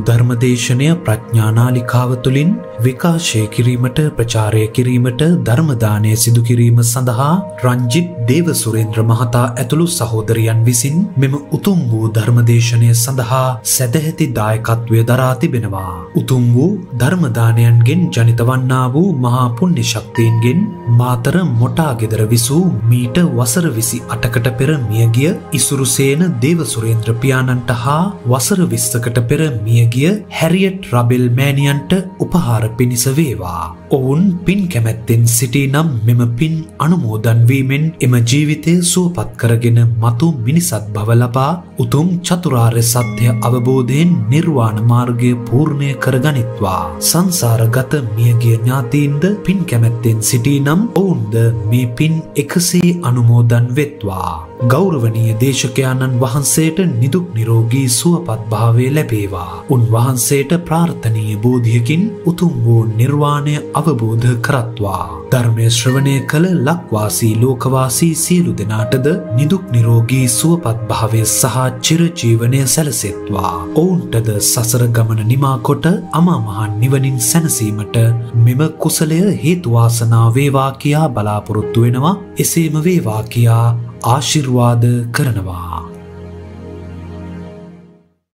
ධර්මදේශනය ප්‍රඥානාලිකාව තුළින් විකාශය කිරීමට ප්‍රචාරය කිරීමට ධර්මදානය සිදු කිරීම සඳහා රංජිත් දේවසුරේන්ද්‍ර මහතා ඇතුළු සහෝදරයන් විසින් මෙම උතුම් වූ ධර්මදේශනය සඳහා සැදැහැති දායකත්වය දරා තිබෙනවා. උතුම් වූ ධර්මදානයන්ගෙන් ජනිත වන්නා වූ මහා පුණ්‍ය ශක්තියින්ගෙන් මාතර මොටා ගෙදර විසූ මීට වසර 28කට පෙර මියගිය ඉසුරුසේන දේවසුරේන්ද්‍ර පියාණන්ට හා වසර 20කට පෙර මියගිය හැරියට් රබෙල් මෑණියන්ට උපහාර පිණිස වේවා. ඔවුන් පින් කැමැත්තෙන් සිටී නම් මෙම පින් අනුමෝදන් වීමෙන් එම ජීවිතය සුවපත් කරගෙන මතු මිනිසත් භව ලබා උතුම් චතුරාර්ය සත්‍ය අවබෝධයෙන් නිර්වාණ මාර්ගය පූර්ණය කරගනිත්වා. සංසාරගත මියගිය ඥාතීන්ද පින් කැමැත්තෙන් සිටී නම් ඔවුන්ද මේ පින් එකසේ අනුමෝදන් වෙත්වා. ගෞරවනීය දේශකයාණන් වහන්සේට නිදුක් නිරෝගී සුවපත් භාවය ලැබේවා. උන්වහන්සේට ප්‍රාර්ථනීය බෝධියකින් උතුම් වූ නිර්වාණය අවබෝධ කරත්වා. ධර්මය ශ්‍රවණය කළ ලක්වාසී ලෝකවාසී සියලු දෙනාටද නිදුක් නිරෝගී සුවපත් භාවය සහ චිරජීවනය සැලසෙත්වා. ඔවුන්ටද සසර ගමන නිමා කොට අමා මහ නිවනින් සැනසීමට මෙම කුසලය හේතු වාසනා වේවා කියා බලාපොරොත්තු වෙනවා. එසේම වේවා කියා ආශිර්වාද කරනවා.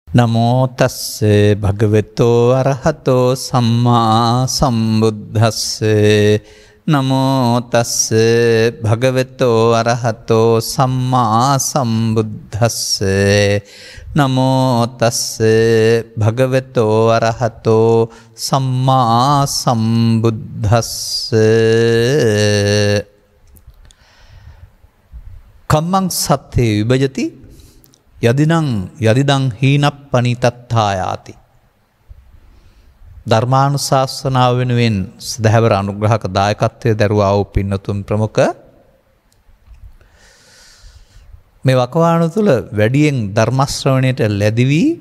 නමෝ තස්සේ භගවතෝ අරහතෝ සම්මා සම්බුද්දස්සේ. නමෝ තස්සේ භගවතෝ අරහතෝ සම්මා සම්බුද්දස්සේ. නමෝ තස්සේ භගවතෝ අරහතෝ සම්මා සම්බුද්දස්සේ. කම්මං සත්‍යේ විභජති යදිදං හීනප්පනිතත්ථායාති. ධර්මානුශාසනාව වෙනුවෙන් සදහැවර අනුග්‍රහක දායකත්වයේ දරුවා වූ පින්නතුන් ප්‍රමුඛ මේ වකවාණු තුළ වැඩියෙන් ධර්ම ශ්‍රවණයට ලැබි වී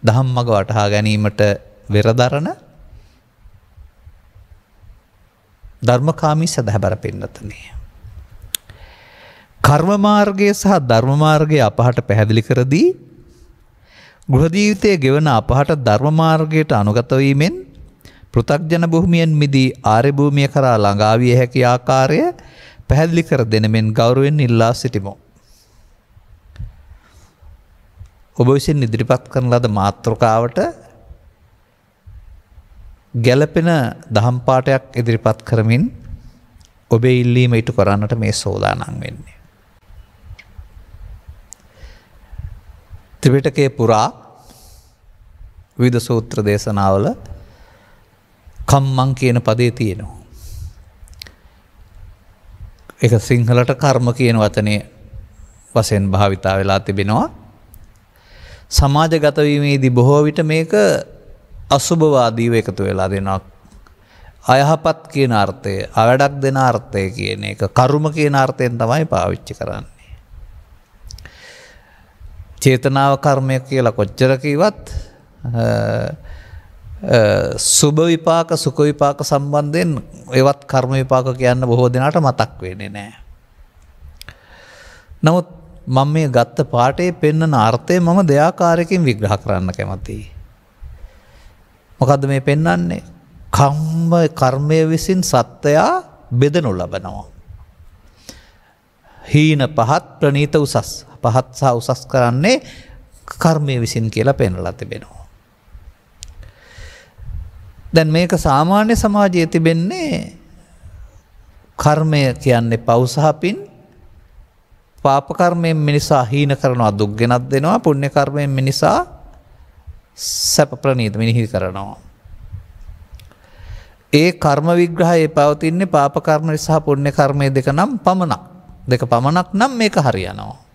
ධම්ම මඟ වටහා ගැනීමට වෙරදරන ධර්මකාමී සදහැවර පින්නතුනි. කර්ම මාර්ගය සහ ධර්ම මාර්ගය අපහට පැහැදිලි කර දී ගෘහ ජීවිතයේ ගෙවන අපහට ධර්ම මාර්ගයට අනුගත වීමෙන් පෘථග්ජන භූමියෙන් මිදී ආර්ය භූමිය කරා ළඟා විය හැකි ආකාරය පැහැදිලි කර දෙන මෙන් ගෞරවයෙන් ඉල්ලා සිටිමු. ඔබ විසින් ඉදිරිපත් කරන ලද මාතෘකාවට ගැළපෙන දහම් පාඨයක් ඉදිරිපත් කරමින් ඔබේ ඉල්ලීම ඉටු කරන්නට මේ සෝදානම් වෙන්නේ. ත්‍රිපිටකයේ පුරා විවිධ සූත්‍ර දේශනාවල කම්මං කියන පදේ තියෙනවා. ඒක සිංහලට කර්ම කියන වචනේ වශයෙන් භාවිතා වෙලා තිබෙනවා. සමාජගත වීමේදී බොහෝ විට මේක අසුභවාදීව එකතු වෙලා දෙනවා. අයහපත් කියන අර්ථය, අවඩක් දෙන අර්ථය කියන එක කර්ම කියන අර්ථයෙන් තමයි පාවිච්චි කරන්නේ. චේතනාව කර්මය කියලා කොච්චර කිව්වත් සුභ විපාක සුඛ විපාක සම්බන්ධයෙන් ඒවත් කර්ම විපාක කියන්න බොහෝ දෙනාට මතක් වෙන්නේ නැහැ. නමුත් මම මේ ගත්ත පාඩේ පෙන්වන අර්ථය මම දෙආකාරයකින් විග්‍රහ කරන්න කැමතියි. මොකද්ද මේ පෙන්වන්නේ? කර්මය විසින් සත්වයා බෙදනු ලබනවා. හීන පහත් ප්‍රනීත උසස්. පහත් සහ උසස් කරන්නේ කර්මය විසින් කියලා පෙන්වලා තිබෙනවා. දැන් මේක සාමාන්‍ය සමාජයේ තිබෙන්නේ කර්මය කියන්නේ පව් සහ පින්. පාප කර්මයෙන් මිනිසා හීන කරනවා, දුක් ගෙනත් දෙනවා. පුණ්‍ය කර්මයෙන් මිනිසා සැප ප්‍රනීත මිනිහි කරනවා. ඒ කර්ම විග්‍රහයේ පවතින්නේ පාප කර්ම සහ පුණ්‍ය කර්මයේ දෙක පමණක් නම් මේක හරියනවා.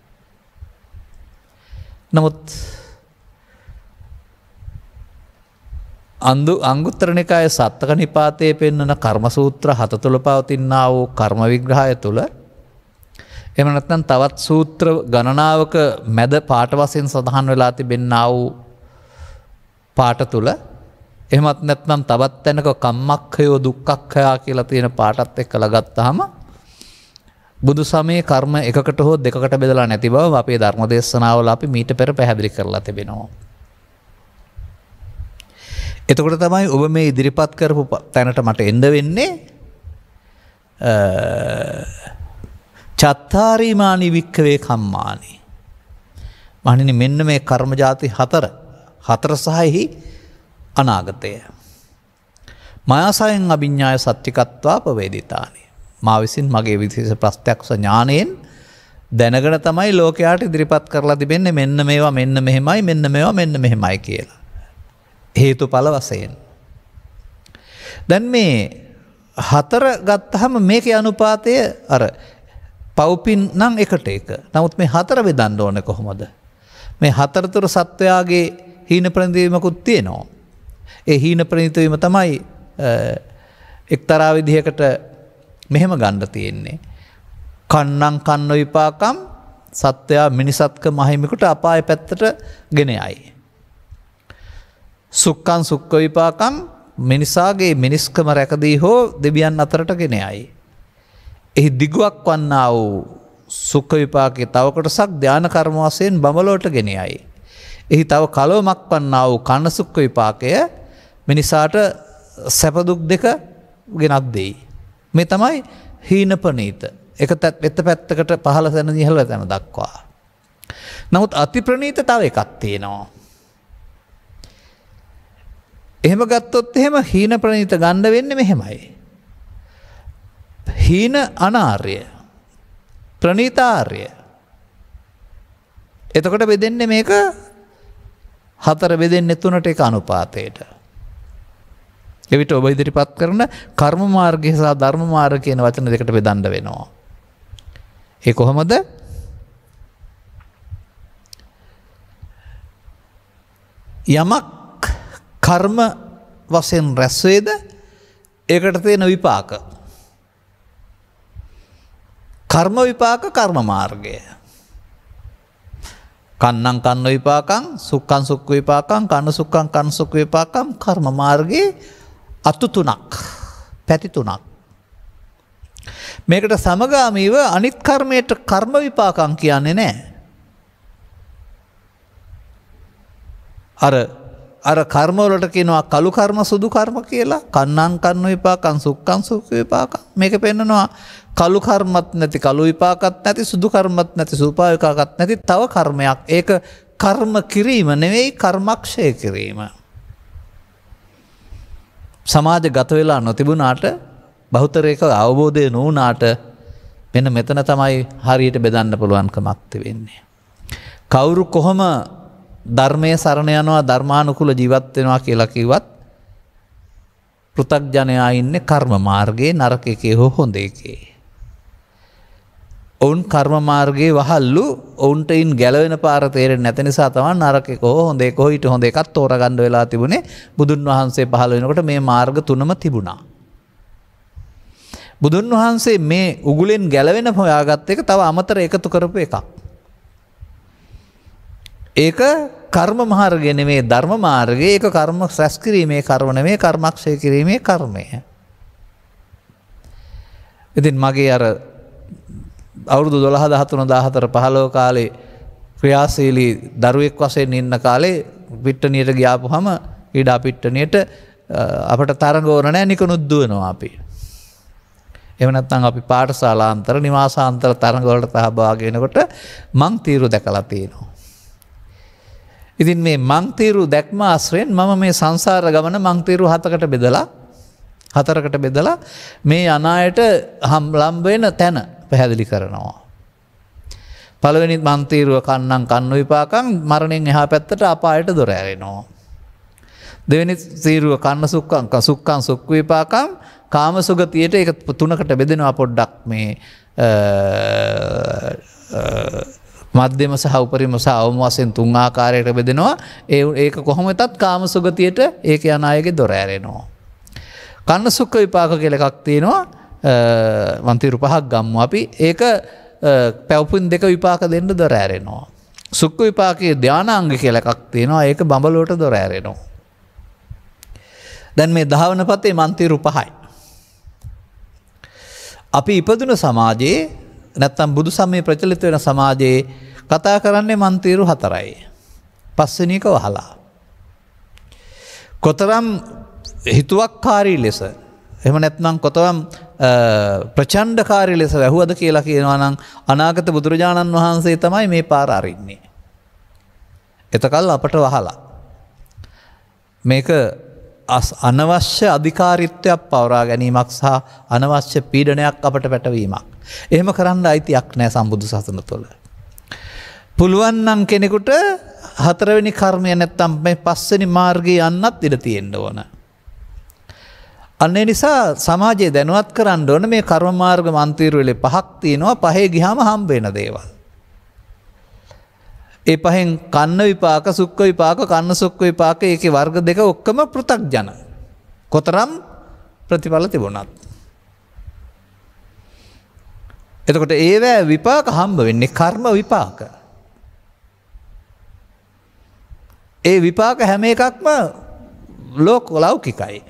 නමුත් අංගුත්තර නිකායේ සත්තක නිපාතයේ පෙන්වන කර්ම සූත්‍ර 7 තුල පවතිනා වූ කර්ම විග්‍රහය තුල එහෙම නැත්නම් තවත් සූත්‍ර ගණනාවක මැද පාඨ වශයෙන් සඳහන් වෙලා තිබෙනා වූ පාඨ තුල එහෙමත් නැත්නම් තවත් තැනක කම්මක්ඛයෝ දුක්ඛක්ඛයා කියලා තියෙන පාටත් එක්කලා ගත්තාම බුදු සමයේ කර්ම එකකට හෝ දෙකකට බෙදලා නැති බව අපේ ධර්ම දේශනාවල අපි මීට පෙර පැහැදිලි කරලා තිබෙනවා. එතකොට තමයි ඔබ මේ ඉදිරිපත් කරපු තැනට මට එන්න වෙන්නේ චත්තාරීමානි වික්කවේ කම්මානි. මහණෙනි මෙන්න මේ කර්ම જાති හතර සහෙහි අනාගතය. මායාසයෙන් අභිඥාය සත්‍තිකත්වා පවේදිතානි. මා විසින් මගේ විශේෂ ප්‍රත්‍යක්ෂ ඥාණයෙන් දැනගෙන තමයි ලෝකයාට ඉදිරිපත් කරලා තිබෙන්නේ මෙන්න මේවා මෙන්න මෙහෙමයි මෙන්න මේවා මෙන්න මෙහෙමයි කියලා. හේතුඵල වශයෙන්. දැන් මේ හතර ගත්තහම මේකේ අනුපාතය අර පව්පින් නම් එකට එක. නමුත් මේ හතර බෙදන්න ඕනේ කොහොමද? මේ හතරතර සත්වයාගේ හීන ප්‍රණීතවීමකුත් තියෙනවා. ඒ හීන ප්‍රණීතවීම තමයි එක්තරා විදිහකට මෙහෙම ගන්න තියෙන්නේ. කන්නං කන්න විපාකම් සත්වයා මිනිසත්ක මහිමෙකුට අපාය පැත්තට ගෙන යයි. සුක්ඛං සුක්ඛ විපාකම් මිනිසාගේ මිනිස්කම රැකදී හෝ දෙවියන් අතරට ගෙන යයි. එහි දිගුවක් වන්නා වූ සුඛ විපාකයේ තව කොටසක් ධාන කර්ම වශයෙන් බඹලොවට ගෙන යයි. එහි තව කලවමක් වන්නා වූ කන සුඛ විපාකය මිනිසාට සැප දුක් දෙක ගෙනත් දෙයි. මේ තමයි හීන ප්‍රනීත. එක පැත්තකට පහළ තැන ඉහළ තැන දක්වා. නමුත් අති ප්‍රනීත තව එකක් තියෙනවා. එහෙම ගත්තොත් එහෙම හීන ප්‍රනීත ගන්න වෙන්නේ මෙහෙමයි. හීන අනාර්ය ප්‍රනීතාර්ය. එතකොට බෙදෙන්නේ මේක හතර බෙදෙන්නේ තුනට එක අනුපාතයට. එවිට ඔබ ඉදිරිපත් කරන කර්ම මාර්ගය සහ ධර්ම මාර්ගය කියන වචන දෙකට බෙදන්න වෙනවා. ඒ කොහොමද? යමක් කර්ම වශයෙන් රැස් වේද ඒකට තියෙන විපාක. කර්ම විපාක කර්ම මාර්ගය. කන්නං කන්න විපාකං සුක්ඛං සුක්ඛ විපාකං කන්න සුක්ඛං කන්න සුක්ඛ විපාකං කර්ම මාර්ගයේ අතු තුනක් පැති තුනක්. මේකට සමගාමීව අනිත් කර්මයට කර්ම විපාකං කියන්නේ නැහැ. අර කර්ම වලට කියනවා කළු කර්ම සුදු කර්ම කියලා. කන්නං කන්න විපාකං සුක්ඛං සුක්ඛ විපාකං. මේක පෙන්නනවා කළු කර්මත් නැති කළු විපාකත් නැති සුදු කර්මත් නැති සුදු විපාකත් නැති තව කර්මයක්. ඒක කර්ම කිරීම නෙවෙයි කර්මක්ෂය කිරීම. සමාජ ගත වෙලා නොතිබුණාට බහුතරයක අවබෝධය නොවුණාට මෙන්න මෙතන තමයි හරියට බෙදන්න පුළුවන්කමක් තිබෙන්නේ. කවුරු කොහොම ධර්මයේ සරණ යනවා ධර්මානුකූල ජීවත් වෙනවා කියලා කිව්වත් පෘථග්ජනයා ඉන්නේ කර්ම මාර්ගයේ නරක එකේ හෝ හොඳ එකේ. ඔවුන් කර්ම මාර්ගයේ වහල්ලු ඔවුන්ට ඉන් ගැලවෙන පාර තේරෙන්නේ නැති නිසා තමයි නරක එක හෝ හොඳ එක හෝ ඊට හොඳ එකක් තෝරගන්න වෙලා තිබුණේ. බුදුන් වහන්සේ පහළ වෙනකොට මේ මාර්ග තුනම තිබුණා. බුදුන් වහන්සේ මේ උගුලෙන් ගැලවෙන හොයාගත්ත එක තව අමතර එකතු කරපු එකක්. ඒක කර්ම මාර්ගය නෙමේ ධර්ම මාර්ගය. ඒක කර්ම රැස් කිරීමේ කර්ම නෙමේ කර්මක්ෂය කිරීමේ කර්මය. ඉතින් මගේ අර අවුරුදු 12 13 14 15 කාලේ ක්‍රියාශීලී දරුවෙක් වශයෙන් ඉන්න කාලේ පිට්ටනියට ගියාපුවම ඊඩා පිට්ටනියට අපට තරඟ ඕන නැහැ නිකනුත් දුවනවා අපි. එහෙම නැත්නම් අපි පාඨශාලාන්තර නිවාසාන්තර තරඟ වලට සහභාගී වෙනකොට මං තීරු දැකලා තියෙනවා. ඉතින් මේ මං තීරු දැක්ම ආශ්‍රයෙන් මම මේ සංසාර ගමන මං තීරු හතරකට බෙදලා මේ අනායට ලම්බ වෙන තැන පැහැදිලි කරනවා. පළවෙනි මං තීරුව කන්නං කන්න විපාකං මරණයෙන් එහා පැත්තට අපායට දොර ඇරෙනවා. දෙවෙනි තීරුව කන්න සුක්ඛං සුක්ඛ විපාකං කාම සුගතියට ඒක තුනකට බෙදෙනවා පොඩ්ඩක් මේ මධ්‍යම සහ උපරිම සහ අවම වශයෙන් තුන් ආකාරයකට බෙදෙනවා. ඒක කොහොම වෙතත් කාම සුගතියට ඒක යන අයගේ දොර ඇරෙනවා. කන්න සුක්ඛ විපාක කියලා එකක් තියෙනවා. වන්තිරු පහක් ගම්මු අපි. ඒක පැවපුන් දෙක විපාක දෙන්න දොර ඇරෙනවා. සුක්ඛ විපාකයේ ධානාංග කියලා එකක් තියෙනවා. ඒක බඹලුවට දොර ඇරෙනවා. දැන් මේ දහවන පතේ මන්තිරු පහයි. අපි ඉපදුන සමාජයේ නැත්තම් බුදු සමයේ ප්‍රචලිත වෙන සමාජයේ කතා කරන්නේ මන්තිරු හතරයි. පස්වෙනි එක වහලා. කොතරම් හිතුවක්කාරී ලෙස එහෙම නැත්නම් කොතරම් ප්‍රචණ්ඩකාරී ලෙස වැහුවද කියලා කියනවා නම් අනාගත බුදුරජාණන් වහන්සේ තමයි මේ පාර අරින්නේ. එතකල් අපට වහලා මේක අනවශ්‍ය අධිකාරීත්වයක් පවරා ගැනීමක් සහ අනවශ්‍ය පීඩනයක් අපට පැටවීමක්. එහෙම කරන්න අයිතියක් නැහැ සම්බුදු සසුන තුළ. පුළුවන් නම් කෙනෙකුට හතරවෙනි කර්මය නැත්තම් මේ පස්වෙනි මාර්ගයේ යන්නත් ඉඩ තියෙන්න ඕන. අන්න ඒ නිසා සමාජයේ දැනුවත් කරන්න ඕන මේ කර්ම මාර්ග මන්තිරුවලේ 5ක් තියෙනවා. 5 ගියාම හම්බ වෙන දේවල්. ඒ 5න් කන්න විපාක, සුක්ඛ විපාක, කන්න සුක්ඛ විපාක, ඒකේ වර්ග දෙක ඔක්කොම පෘථග්ජන. කොතරම් ප්‍රතිඵල තිබුණත්. එතකොට ඒවැ විපාක හම්බ වෙන්නේ කර්ම විපාක. ඒ විපාක හැම එකක්ම ලෞකිකයි.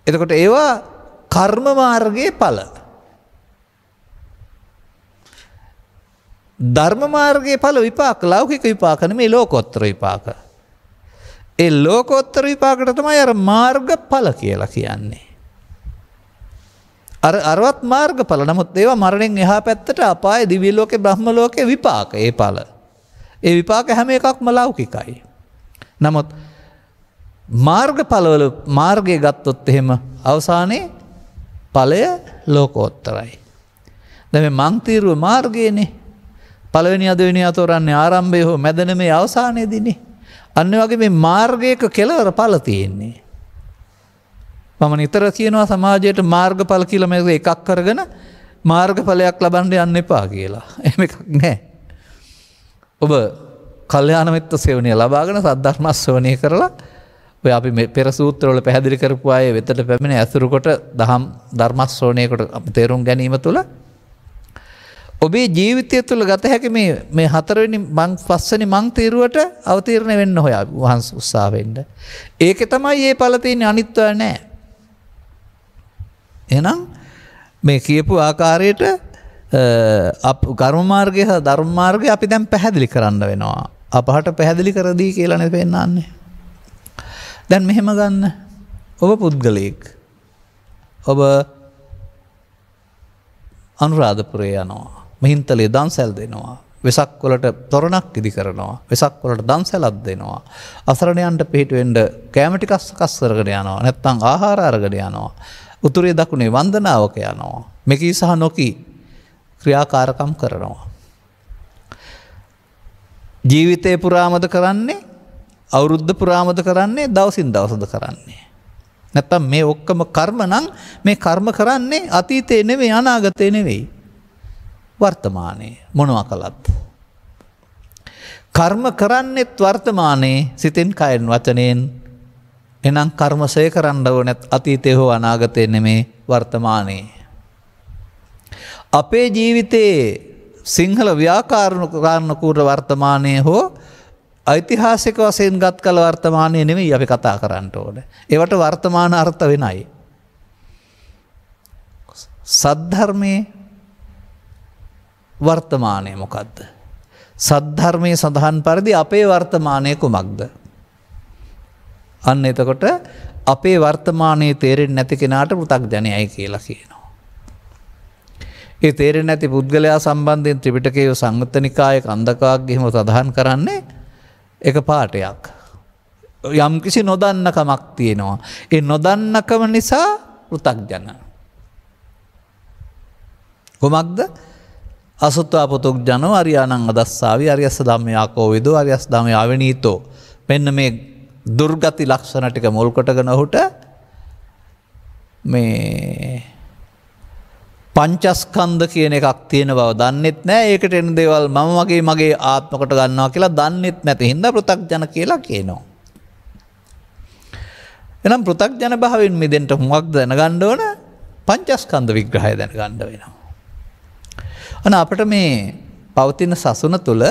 එතකොට ඒවා කර්ම මාර්ගයේ ඵල. ධර්ම මාර්ගයේ ඵල විපාක ලෞකික විපාක නෙමෙයි ලෝකෝත්තර විපාක. ඒ ලෝකෝත්තර විපාකට තමයි අර මාර්ගඵල කියලා කියන්නේ. අරවත් මාර්ගඵල. නමුත් ඒවා මරණයෙන් එහා පැත්තට අපාය, දිව්‍ය ලෝකේ, බ්‍රහ්ම ලෝකේ විපාක. ඒ ඵල. ඒ විපාක හැම එකක්ම ලෞකිකයි. නමුත් මාර්ගඵලවල මාර්ගය ගත්තොත් එහෙම අවසානයේ ඵලය ලෝකෝත්තරයි. දැන් මේ මං මාර්ගයනේ පළවෙනි අදවෙනි අතෝරන්නේ ආරම්භය හෝ මැද නෙමෙයි අවසානයේදීනේ. අන්න වගේ මේ මාර්ගයක කෙලවර ඵල තියෙන්නේ. මම නිතර කියනවා සමාජයට මාර්ගඵල කියලා මේක එකක් කරගෙන මාර්ගඵලයක් ලබන්න යන්න එපා කියලා. එහෙම එකක් නැහැ. ඔබ කල්යාණ මිත්‍ර සේවනය ලබාගෙන සද්ධර්ම ශ්‍රවණය කරලා ඔය අපි මේ පෙර සූත්‍රවල පැහැදිලි කරපු අය වෙතට පැමිණ ඇසුරු කොට දහම් ධර්ම ශ්‍රවණය කොට තේරුම් ගැනීම තුළ ඔබේ ජීවිතය තුළ ගත හැකි මේ හතරවෙනි පස්වෙනි මං තීරුවට අවතීර්ණ වෙන්න හොයා වහන්ස උත්සාහ වෙන්න. ඒකේ තමයි මේ ඵල තියෙන්නේ, අනිත්ව නැහැ. එහෙනම් මේ කියපු ආකාරයට කර්ම මාර්ගය සහ ධර්ම මාර්ගය අපි දැන් පැහැදිලි කරන්න වෙනවා. අපහට පැහැදිලි කර දී කියලා නේ පෙන්නන්නේ. දැන් මෙහෙම ගන්න. ඔබ පුද්ගලයෙක්. ඔබ අනුරාධපුරේ යනවා. මිහින්තලේ දන්සැල් දෙනවා. වෙසක් වලට තොරණක් ඉදි කරනවා. වෙසක් වලට දන්සැලක් දෙනවා. අසරණයන්ට පිහිට වෙන්න කැම ටිකක් සකස් කරගෙන යනවා. නැත්නම් ආහාර අරගෙන යනවා. උතුරේ දකුණේ වන්දනාවක යනවා. මෙකී සහ නොකී ක්‍රියාකාරකම් කරනවා. ජීවිතේ පුරාමද කරන්නේ, අවුරුද්ද පුරාමද කරන්නේ, දවසින් දවසද කරන්නේ. නැත්තම් මේ ඔක්කොම කර්ම නම් මේ කර්ම කරන්නේ අතීතේ නෙවෙයි, අනාගතේ නෙවෙයි, වර්තමානයේ මොනවා කළත්. කර්ම කරන්නේත් වර්තමානයේ සිතෙන්, කයෙන්, වචනයෙන්. එනම් කර්මසය කරන්න ඕනේ අතීතේ හෝ අනාගතේ නෙමේ, වර්තමානයේ. අපේ ජීවිතේ සිංහල ව්‍යාකරණ කූර වර්තමානයේ හෝ ඓතිහාසික වශයෙන් ගත් කල වර්තමානයේ නෙමෙයි අපි කතා කරන්න ඕනේ. ඒවට වර්තමාන අර්ථ වෙනයි. සද්ධර්මයේ වර්තමානය මොකද්ද? සද්ධර්මයේ සඳහන් පරිදි අපේ වර්තමානය කුමක්ද? අන්න එතකොට අපේ වර්තමානයේ තේරෙන්නේ නැති කෙනාට පෘථග්ජනයයි කියලා කියනවා. ඒ තේරෙන්නේ නැති පුද්ගලයා සම්බන්ධයෙන් ත්‍රිපිටකයේ සංයුත්ත නිකායේ කන්දකාග්ගෙහිම සඳහන් කරන්නේ එක පාඩයක්. යම් කිසි නොදන්නකමක් තියෙනවා. ඒ නොදන්නකම නිසා පෘථග්ජන. කොමක්ද? අසුත්වා පුතුග්ජනෝ අරියානං අදස්සාවි අරියස්ස ධම්මයාකෝ විදෝ අරියස්ස ධම්මය ආවනීතෝ. මෙන්න මේ දුර්ගති ලක්ෂණ ටික මුල් කොටගෙන ඔහුට මේ පංචස්කන්ධ කියන එකක් තියෙන බව දන්නෙත් නැහැ. ඒකට එන දේවල් මම මගේ ආත්ම කොට ගන්නවා කියලා දන්නෙත් නැති හින්දා පෘථග්ජන කියලා කියනවා. එහෙනම් පෘථග්ජන භාවයෙන් මිදෙන්න මොකක්ද දැනගන්න ඕන? පංචස්කන්ධ විග්‍රහය දැනගන්න වෙනවා. අන අපිට මේ පවතින සසුන තුළ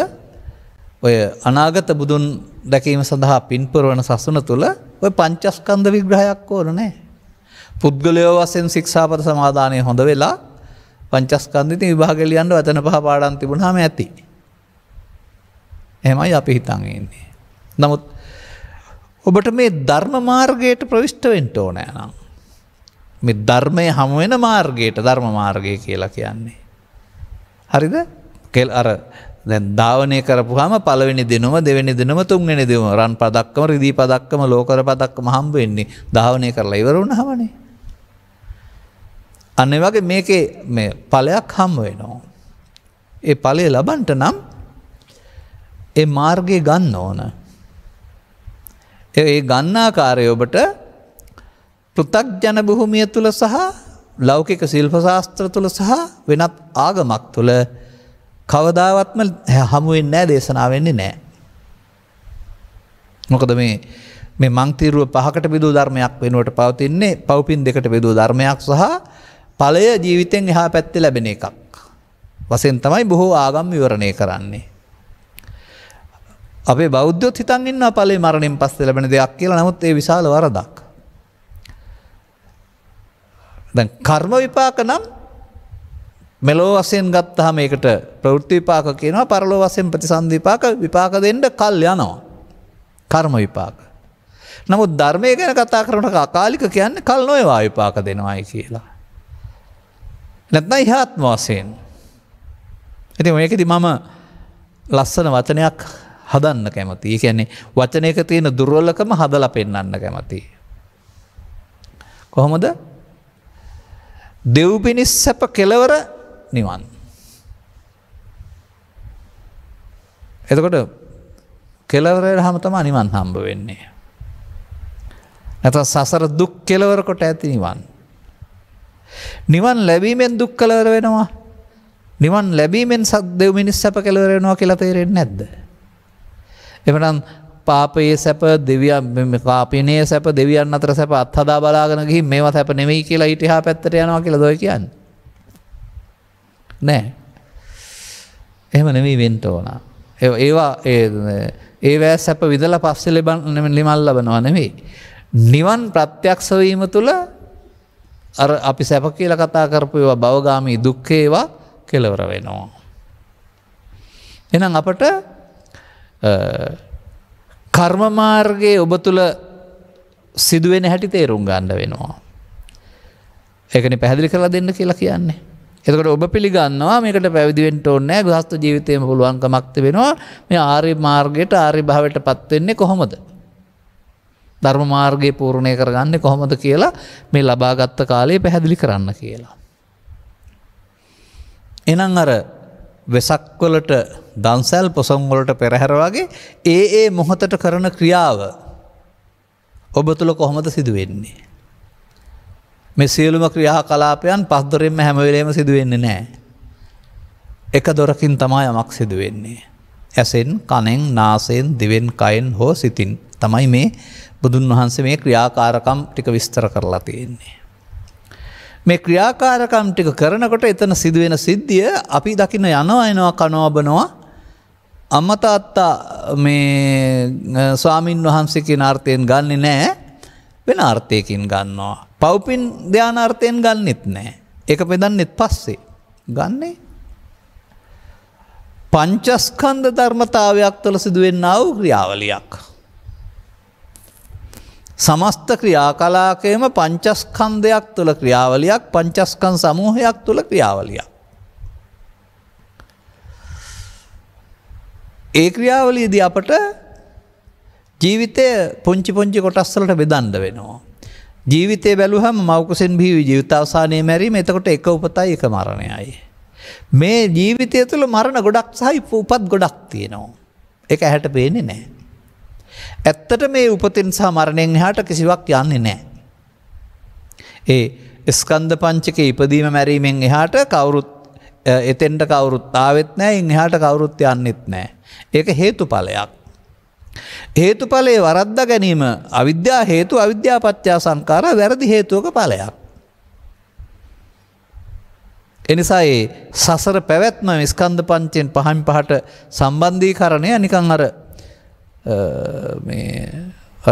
ඔය අනාගත බුදුන් දැකීම සඳහා පින්පුරවන සසුන තුළ ඔය පංචස්කන්ධ විග්‍රහයක් ඕන නැහැ. පුද්ගලයෝ වශයෙන් ශික්ෂාපද සමාදානය හොඳ වෙලා පංචස්කන්ධ ඉතින් විභාගෙ ලියන්න වචන පහ පාඩම් තිබුණාම ඇති. එහෙමයි අපි හිතන් ඉන්නේ. නමුත් ඔබට මේ ධර්ම මාර්ගයට ප්‍රවිෂ්ඨ වෙන්න ඕනේ නම් මේ ධර්මයේ හමු වෙන මාර්ගයට ධර්ම මාර්ගය කියලා කියන්නේ. හරිද? අර දැන් ධාවනය කරපුවාම පළවෙනි දිනම දෙවෙනි දිනම තුන්වෙනි දිනම රන් පදක්කම රිදී පදක්කම ලෝකර පදක්කම හම්බ වෙන්නේ ධාවනය කරලා ඉවර වුණාමනේ. අන්න ඒ වගේ මේකේ මේ ඵලයක් හම්බ වෙනවා. ඒ ඵලය ලබන්න නම් ඒ මාර්ගය ගන්න ඕන. ඒ ගන්න ආකාරය ඔබට පෘථග්ජන භූමිය තුල සහ ලෞකික ශිල්ප ශාස්ත්‍ර තුල සහ වෙනත් ආගමක් තුල කවදාවත්ම හමු වෙන්නේ නැහැ, දේශනා වෙන්නේ නැහැ. මොකද මේ මංතිරුව පහකට බෙදූ ධර්මයක් වෙනුවට පවතින්නේ පව්පින් දෙකට බෙදූ ධර්මයක් සහ ඵලය ජීවිතෙන් එහා පැත්තේ ලැබෙන එකක් වශයෙන් තමයි බොහෝ ආගම් විවරණය කරන්නේ. අපේ බෞද්ධයොත් හිතන් ඉන්නවා ඵලය මරණයෙන් පස්සේ ලැබෙන දෙයක් කියලා. නමුත් ඒ විශාල වරදක්. දැන් කර්ම විපාක නම් මෙලෝ වශයෙන් ගත්තාම ඒකට ප්‍රවෘත්ති විපාක කියනවා. පරලෝ වශයෙන් ප්‍රතිසන්දි විපාක දෙන්න කල් යනවා. කර්ම විපාක. නමුත් ධර්මයේ ගැන කතා කරනකොට අකාලික කියන්නේ කල් නොවේවා විපාක දෙනවායි කියලා. නැත්නම් ඉහාත්ම වශයෙන්. ඉතින් මේකෙදි මම ලස්සන වචනයක් හදන්න කැමතියි. ඒ කියන්නේ වචනයක තියෙන දුර්වලකම හදලා පෙන්වන්න කැමතියි. කොහොමද? දෙව් පිණිස් සැප කෙලවර නිවන්. එතකොට කෙලවරේම තමයි නිවන් හම්බ වෙන්නේ. නැත්නම් සසර දුක් කෙලවර කොට ඇති නිවන්. නිවන් ලැබීමෙන් දුක් කෙලවර වෙනවා. නිවන් ලැබීමෙන් දෙව් මිනිස් සැප කෙලවර වෙනවා කියලා තේරෙන්නේ නැද්ද? එවනම් පාපයේ සැප පාපිනේ සැප දෙවියන් අතර සැප අත්හදා බලාගෙන ගිහින් මේවා සැප නෙවෙයි කියලා ඊට එහා පැත්තට යනවා කියලා දොයි කියන්නේ. නෑ. එහෙම නෙවෙයි වෙන්න ඕන. ඒවා සැප විඳලා පස්සේ නිවන් ලබනවා නෙවෙයි. නිවන් ප්‍රත්‍යක්ෂ වීම තුළ අර අපි සැප කියලා කතා කරපු ඒවා භවගාමී දුක් ඒවා කෙලවර වෙනවා. එහෙනම් අපට කර්ම මාර්ගයේ ඔබ තුළ සිදුවෙන හැටි තේරුම් ගන්න වෙනවා. ඒකනේ පැහැදිලි කරලා දෙන්න කියලා කියන්නේ. එතකොට ඔබ පිළිගන්නවා මේකට පැවිදි වෙන්න ඕනේ නැහැ. ගෘහස්ත ජීවිතේම පුළුවන්කමක් තිබෙනවා. මේ ආර්ය මාර්ගයට ආර්ය භාවයටපත් වෙන්නේ කොහොමද? ධර්ම මාර්ගයේ පූර්ණේ කරගන්නේ කොහොමද කියලා මේ ලබාගත් කාලේ පැහැදිලි කරන්න කියලා. එහෙනම් අර වෙසක් වලට දන්සල් පොසොන් වලට පෙරහැර වගේ ඒ මොහොතට කරන ක්‍රියාව ඔබ තුළ කොහොමද සිදු වෙන්නේ? මේ සියලුම ක්‍රියා කලාපයන් පස් දොරින්ම හැම වෙලේම සිදු වෙන්නේ නැහැ. එක දොරකින් තමයි යමක් සිදු වෙන්නේ. ඇසෙන්, කනෙන්, නාසයෙන්, දිවෙන්, කයෙන් හෝ සිතින් තමයි මේ බුදුන් වහන්සේ මේ ක්‍රියාකාරකම් ටික විස්තර කරලා තියෙන්නේ. මේ ක්‍රියාකාරකම් ටික කරනකොට එතන සිදුවෙන සිද්ධිය අපි දකින්න යනවා කනවා බනවා අම්මා තාත්තා මේ ස්වාමින් වහන්සේ කියන අර්ථයෙන් ගන්නෙ නෑ, වෙන අර්ථයකින් ගන්නවා. පව්පින් ධානාර්ථයෙන් ගන්නෙත් නෑ. ඒක බෙදන්නෙත් පස්සේ ගන්නේ පංචස්කන්ධ ධර්මතාවයක් තුළ සිදුවෙනා වූ ක්‍රියාවලියක්. සමස්ත ක්‍රියාකලාපයේම පංචස්කන්ධයක් තුළ ක්‍රියාවලියක්, පංචස්කන්ධ සමූහයක් තුළ ක්‍රියාවලියක්. ඒ ක්‍රියාවලියේදී අපට ජීවිතය පුංචි පුංචි කොටස් වලට බෙදන්න වෙනවා. ජීවිතය බැලුවහම මව් කුසෙන් බිහි ජීවිත අවසානයේ මැරීම, එතකොට එක උපතයි එක මරණයයි. මේ ජීවිතය තුළ මරණ ගොඩක් සහ උපත් ගොඩක් තියෙනවා. ඒක ඇහැට පේන්නේ නැහැ. ඇත්තට මේ උපතින් සහ මරණයෙන් එහාට කිසිවක් යන්නේ නැහැ. ඒ ස්කන්ධ පංචකේ ඉපදීම මැරීමෙන් එහාට කවුරුත් එතෙන්ට කවුරුත් ආවෙත් නැහැ, ඉන් එහාට කවුරුත් යන්නෙත් නැහැ. ඒක හේතුඵලයක්. හේතුඵලයේ වරද්දා ගැනීම අවිද්‍යා හේතු, අවිද්‍යා පත්‍ය සංඛාර, වැරදි හේතුවක ඵලයක්. එනිසා ඒ සසර පැවැත්ම ස්කන්ධ පංචෙන් පහෙන් පහට සම්බන්ධීකරණය නිකන් අර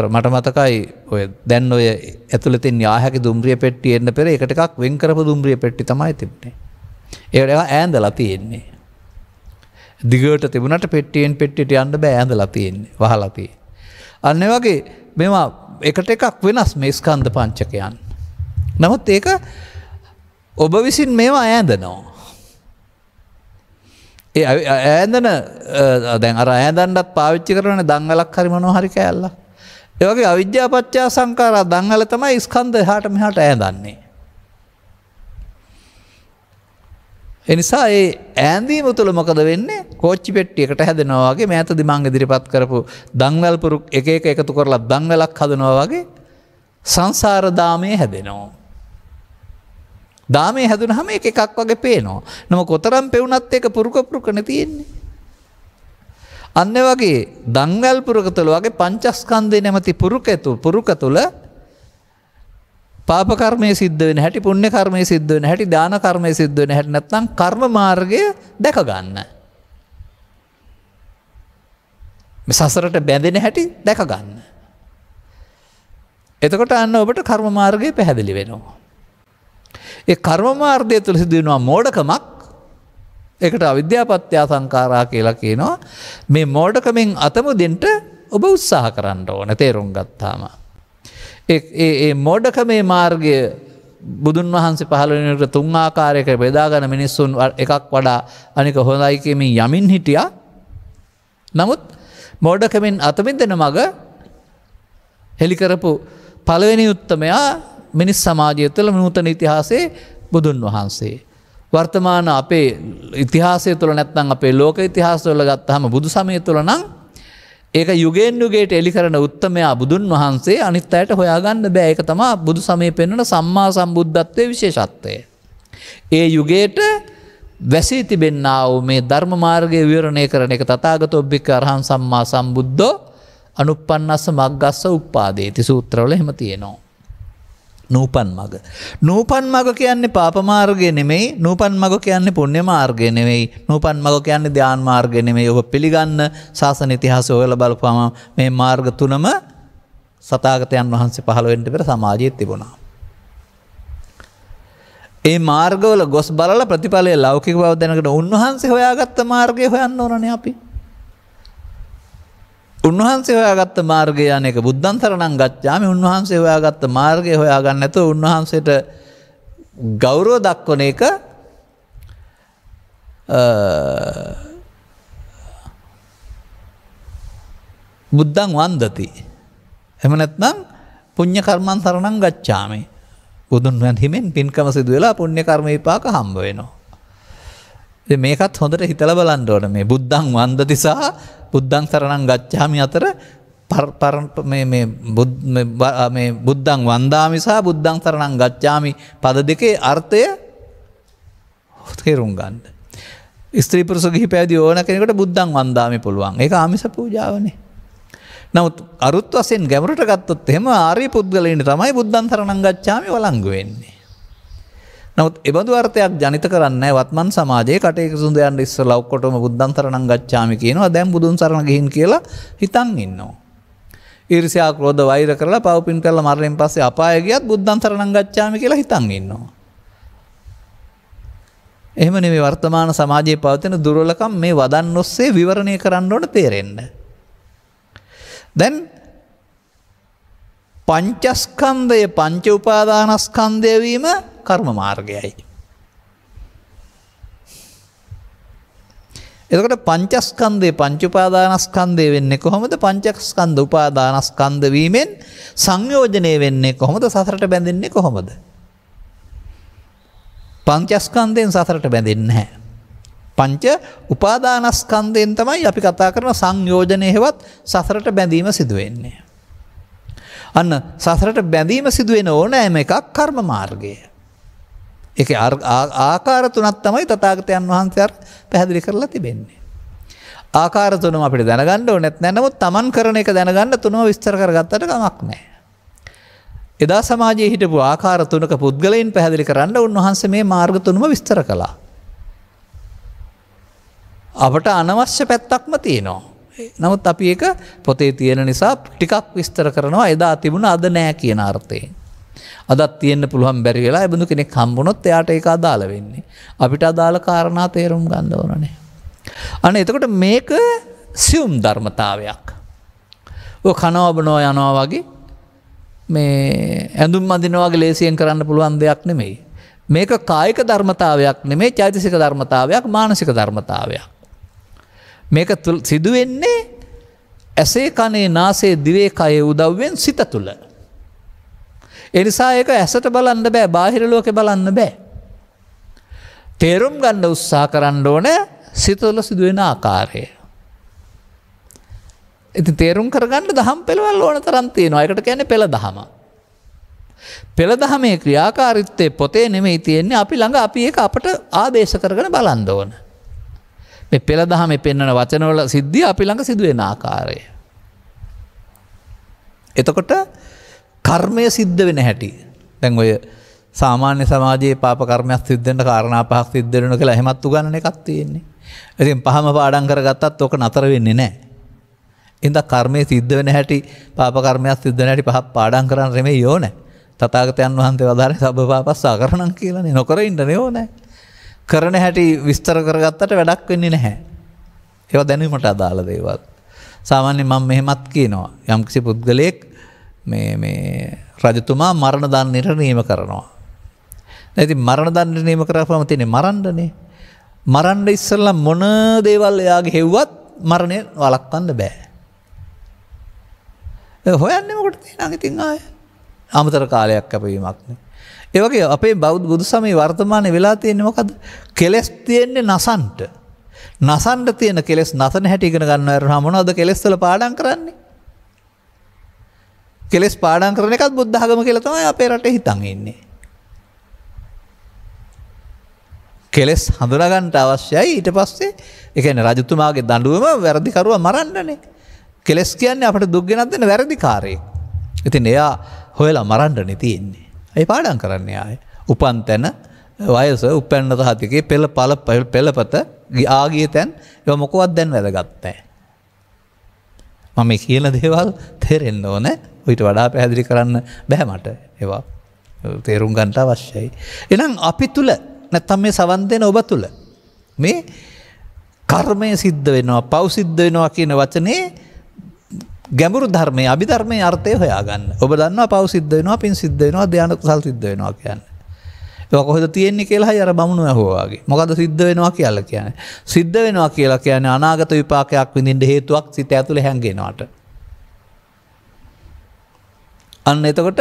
මට මතකයි ඔය දැන් ඔය ඇතුළතින් යා හැකි දුම්රිය පෙට්ටිය එන්න පෙර එකට එකක් වෙන් කරපු දුම්රිය පෙට්ටි තමයි තිබුණේ. ඒකට ඈඳලා තියෙන්නේ. දිගට තිබුණාට පෙට්ටියෙන් පෙට්ටියට යන්න බෑ, ඈඳලා තියෙන්නේ, වහලා තියෙන්නේ. අන්න ඒ වගේ මේවා එකට එකක් වෙනස් මේ ස්කන්ධ පංචකයන්. නමුත් ඒක ඔබ විසින් මේවා ඈඳනවා. ඒ ඈඳන දැන් අර ඈඳන්නත් පාවිච්චි කරන දංගලක් හරි මොනවා හරි කෑල්ලක්. ඒ වගේ අවිද්‍යාව පත්‍ය සංඛාරා දංගල තමයි ස්කන්ධ එහාට මෙහාට ඈඳන්නේ. එනිසා ඒ ඈඳීම තුළ මොකද වෙන්නේ? කෝච්චි පෙට්ටියකට හැදෙනවා වගේ මෑතදී මං ඉදිරිපත් කරපු දංවැල් පුරු එක එක එකතු කරලා දංවැලක් හදනවා වගේ සංසාර දාමයේ හැදෙනවා. දාමයේ හැදුනහම එක එකක් වගේ පේනවා. නම කොතරම් පෙවුනත් ඒක පුරුකනේ තියෙන්නේ. අන්න වගේ දංවැල් පුරුක තුළ වගේ පංචස්කන්ධේ නැමැති පුරුක තුළ පාප කර්මයේ සිද්ධ වෙන හැටි, පුණ්‍ය කර්මයේ සිද්ධ වෙන හැටි, දාන කර්මයේ සිද්ධ වෙන හැටි නැත්නම් කර්ම මාර්ගය දැක ගන්න. මේ සසරට බැඳෙන හැටි දැක ගන්න. එතකොට අන්න ඔබට කර්ම මාර්ගය පැහැදිලි වෙනවා. ඒ කර්ම මාර්ගය තුළ සිදු වෙනවා මෝඩකමක්. ඒකට අවිද්‍යාව පත්‍ය සංඛාරා කියලා කියනවා. මේ මෝඩකමෙන් අතමුදෙන්න ඔබ උත්සාහ කරන්න ඕන තේරුම් ගත්තාම. ඒ මෝඩකමේ මාර්ගය බුදුන් වහන්සේ පහළ වෙනකොට තුන් ආකාරයක බෙදාගෙන මිනිස්සුන් එකක් වඩා අනික හොඳයි කියමින් යමින් හිටියා. නමුත් මෝඩකමෙන් අතමිදෙන මග හෙළි කරපු පළවෙනි උත්තමයා මිනිස් සමාජය තුළ නූතන ඉතිහාසයේ බුදුන් වහන්සේ. වර්තමාන අපේ ඉතිහාසය තුළ නැත්නම් අපේ ලෝක ඉතිහාසය තුළ ගත්තාම බුදු සමය තුළ නම් ඒක යුගයෙන් යුගයට එලි කරන උත්තමයා බුදුන් වහන්සේ අනිත් අයට හොයාගන්න බෑ. ඒක තමයි බුදු සමයේ පෙන්වන සම්මා සම්බුද්ධත්වයේ විශේෂත්වය. ඒ යුගයට වැසී තිබෙන්නා වූ මේ ධර්ම මාර්ගය විවරණය කරන එක තථාගතෝ බික්ඛ අරහං සම්මා සම්බුද්ධෝ අනුප්පන්නස්ස මග්ගස්ස උප්පාදේති සූත්‍රවල එහෙම තියෙනවා. නූපන් මග. නූපන් මග කියන්නේ පාප මාර්ගය නෙමෙයි. නූපන් මග කියන්නේ පුණ්‍ය මාර්ගය නෙමෙයි. නූපන් මග කියන්නේ ධ්‍යාන මාර්ගය නෙමෙයි. ඔබ පිළිගන්න ශාසන ඉතිහාසය හොයලා බලපුවම මේ මාර්ග තුනම සතාගතයන් වහන්සේ පහළ වෙන්න පෙර සමාජයේ තිබුණා. ඒ මාර්ගවල ගොස් බලලා ප්‍රතිඵලය ලෞකික බව දැනගෙන උන්වහන්සේ හොයාගත්ත මාර්ගය හොයන්න ඕනනේ අපි. උන්වහන්සේ හොයාගත්ත මාර්ගය අනේක බුද්ධං සරණං ගච්ඡාමි. උන්වහන්සේ හොයාගත්ත මාර්ගය හොයාගන්න නැතුව උන්වහන්සේට ගෞරව දක්වන එක බුද්ධං වන්දති. එහෙම නැත්නම් පුණ්‍ය කර්මං සරණං ගච්ඡාමි. බුදුන් වහන්සේෙන් පින්කම සිදු වෙලා පුණ්‍ය කර්ම විපාක හම්බ වෙනවා. ඉතින් මේකත් හොඳට හිතලා බලන්න ඕනේ. මේ බුද්ධං වන්දති සහ බුද්ධං සරණං ගච්ඡාමි අතර මේ බුද්ධං වන්දාමි සහ බුද්ධං සරණං ගච්ඡාමි පද දෙකේ අර්ථය තේරුම් ගන්න. ස්ත්‍රී පුරුෂ ගිහි පැවිදි ඕන කෙනෙකුට බුද්ධං වන්දාමි පුළුවන්. ඒක ආමිෂ පූජාවනේ. නමුත් අරුත් වශයෙන් ගැඹුරට ගත්තොත් එහෙම ආර්ය පුද්ගලයන් තමයි බුද්ධං සරණං ගච්ඡාමි වළංගු වෙන්නේ. නමුත් එබඳු අර්ථයක් ජනිත කරන්නේ වත්මන් සමාජයේ කටේක සුන්දරයන් ඉස්සලා ඔක්කොටම බුද්ධං සරණං ගච්ඡාමි කියනවා. දැන් බුදුන් සරණ ගිහින් කියලා හිතන් ඉන්නවා. ඊර්ෂ්‍යා ක්‍රෝධ වෛර කරලා පව්පින් කරලා මරණයෙන් පස්සේ අපාය ගියත් බුද්ධං සරණං ගච්ඡාමි කියලා හිතන් ඉන්නවා. එහෙම නෙමෙයි වර්තමාන සමාජයේ පවතින දුර්වලකම් මේ වදන් ඔස්සේ විවරණය කරන්න ඕන තේරෙන්න. දැන් පංචස්කන්ධය පංච උපාදානස්කන්ධය වීම කර්ම මාර්ගයයි. එතකොට පංචස්කන්ධේ පංච උපාදානස්කන්ධය වෙන්නේ කොහොමද? පංචස්කන්ධ උපාදානස්කන්ධ වීමෙන් සංයෝජනය වෙන්නේ කොහොමද? සසරට බැඳෙන්නේ කොහොමද? පංචස්කන්ධයෙන් සසරට බැඳෙන්නේ නැහැ. පංච උපාදානස්කන්ධයෙන් තමයි අපි කතා කරන සංයෝජනය හෙවත් සසරට බැඳීම සිදු වෙන්නේ. අන්න සසරට බැඳීම සිදු වෙන ඕනෑම එකක් කර්ම මාර්ගය. ඒකේ ආකාර තුනක් තමයි තථාගතයන් වහන්සේ පැහැදිලි කරලා තිබෙන්නේ. ආකාර තුනම අපිට දැනගන්න ඕනෙත් නැහැ. නමුත් Taman කරන එක දැනගන්න තුනම විස්තර කරගත්තට කමක් නැහැ. එදා සමාජයේ හිටපු ආකාර තුනක පුද්ගලයන් පැහැදිලි කරන්න උන්වහන්සේ මේ මාර්ග තුනම විස්තර කළා. අපට අනවශ්‍ය පැත්තක්ම තියෙනවා. නමුත් අපි ඒක පොතේ තියෙන නිසා ටිකක් විස්තර කරනවා. එදා තිබුණ අද නෑ කියන අර්ථයෙන්. අදත් තියෙන්න පුළුවන් බැරි වෙලා ඒ බඳු කෙනෙක් හම්බුනොත් එයාට ඒක අදාළ වෙන්නේ. අපිට අදාළ කාරණා තේරුම් ගන්න ඕනනේ. අනේ එතකොට මේක සියුම් ධර්මතාවයක්. ඔය කනවා බොනවා යනවා වගේ මේ ඇඳුම් අඳිනවා වගේ ලේසියෙන් කරන්න පුළුවන් දෙයක් නෙමෙයි. මේක කායික ධර්මතාවයක් නෙමෙයි චෛතසික ධර්මතාවයක් මානසික ධර්මතාවයක්. මේක සිදු වෙන්නේ ඇසේ කනේ නාසයේ දිවේ කයේ උදව්වෙන් සිත තුළ. ඒ නිසා ඒක ඇසට බලන්න බෑ බාහිර ලෝකේ බලන්න බෑ. තේරුම් ගන්න උත්සාහ කරන්න ඕන සිත තුළ සිදුවෙන ආකාරය. ඉතින් තේරුම් කරගන්න දහම් පෙළවල් ඕන තරම් තියෙනවා. ඒකට කියන්නේ පෙළ දහම. පෙළ දහමේ ක්‍රියාකාරීත්වයේ පොතේ නෙමෙයි තියෙන්නේ අපි ළඟ අපි ඒක අපට ආදේශ කරගෙන බලන්න ඕන. මේ පෙළ දහමේ පෙන්වන වචනවල සිද්ධිය අපි ළඟ සිදුවෙන ආකාරය. එතකොට කර්මය සිද්ධ වෙන හැටි. දැන් ඔය සාමාන්‍ය සමාජයේ පාප කර්මයක් සිද්ධ වෙන්න කාරණා පහක් සිද්ධ වෙනවා කියලා එහෙමත් උගන්වන එකක් තියෙන්නේ. ඉතින් පහම පාඩම් කරගත්තත් ඔක නතර වෙන්නේ නැහැ. ඉතින් කර්මයේ සිද්ධ වෙන හැටි පාප කර්මයක් සිද්ධ වෙන හැටි පහක් පාඩම් කරන්න නෙමෙයි ඕනේ. තථාගතයන් වහන්සේ වදාරේ සබ්බ පාපස්සා කරණම් කියලානේ. නොකර ඉන්න ඕනේ. කරන හැටි විස්තර කරගත්තට වැඩක් වෙන්නේ නැහැ. ඒවා දැනීමට අදාළ දේවල්. සාමාන්‍යයෙන් මම මෙහෙමත් කියනවා. යම්කිසි පුද්ගලයෙක් මේ රජතුමා මරණ දණ්ඩයට නියම කරනවා. ඉතින් මරණ දණ්ඩ නියම කරාම තියෙන්නේ මරන්නනේ. මරන්න ඉස්සෙල්ලා මොන දේවල් එයාගේ හෙව්වත් මරණය වළක්වන්න බෑ. ඒ හොයන්නේ මොකටද තියෙනවා ඉතින් ආයේ. අමතර කාලයක් කැපවීමක් නේ. ඒ වගේ අපේ බෞද්ධ බුදු සමයේ වර්තමානයේ වෙලා තියෙන්නේ මොකද්ද? කෙලස් තියෙන්නේ නසන්ට. නසන්න තියෙන කෙලස් නසන හැටි ඉගෙන ගන්නවා මොනවද කෙලස් වල පාඩම් කරන්නේ? කෙලස් පාඩම් කරන එකත් බුද්ධ ධර්ම කියලා තමයි අපේ රටේ හිතන් ඉන්නේ. කෙලස් හඳුනා ගන්නට අවශ්‍යයි ඊට පස්සේ ඒ කියන්නේ රජතුමාගේ දඬුවම වැරදිකරුවා මරන්නනේ. කෙලස් කියන්නේ අපට දුක් ගෙනත් දෙන වැරදිකාරයෙක්. ඉතින් එයා හොයලා මරන්නනේ තියෙන්නේ. ඒ පාඩම් කරන්නේ ආයේ. උපන් තැන වයස උපැන්න තහතිකේ පෙළපත ආගිය තැන් ඒවා මොකවත් දැන් වැදගත් නැහැ. මම මේ කියන දේවල් තේරෙන්න ඕනේ. ඊට වඩා පැහැදිලි කරන්න බෑ මට. ඒවා තේරුම් ගන්නට අවශ්‍යයි. එහෙනම් අපි තුල නැත්තම් මේ සවන් දෙන ඔබ තුල මේ කර්මය සිද්ධ වෙනවා, පව් සිද්ධ වෙනවා කියන වචනේ ගැඹුරු ධර්මයේ අභිධර්මයේ අර්ථය හොයාගන්න. ඔබ දන්නවා පව් සිද්ධ වෙනවා, පින් සිද්ධ වෙනවා, ධ්‍යාන කුසල් සිද්ධ වෙනවා කියන්නේ. ඒක කොහෙද තියෙන්නේ කියලා හයි අර බමුණු ඇහුවා වගේ. මොකද්ද සිද්ධ වෙනවා කියලා කියන්නේ? සිද්ධ වෙනවා කියලා කියන්නේ අනාගත විපාකයක් විඳින්න හේතුවක් සිත ඇතුලේ හැංගෙනවට. අන්න එතකොට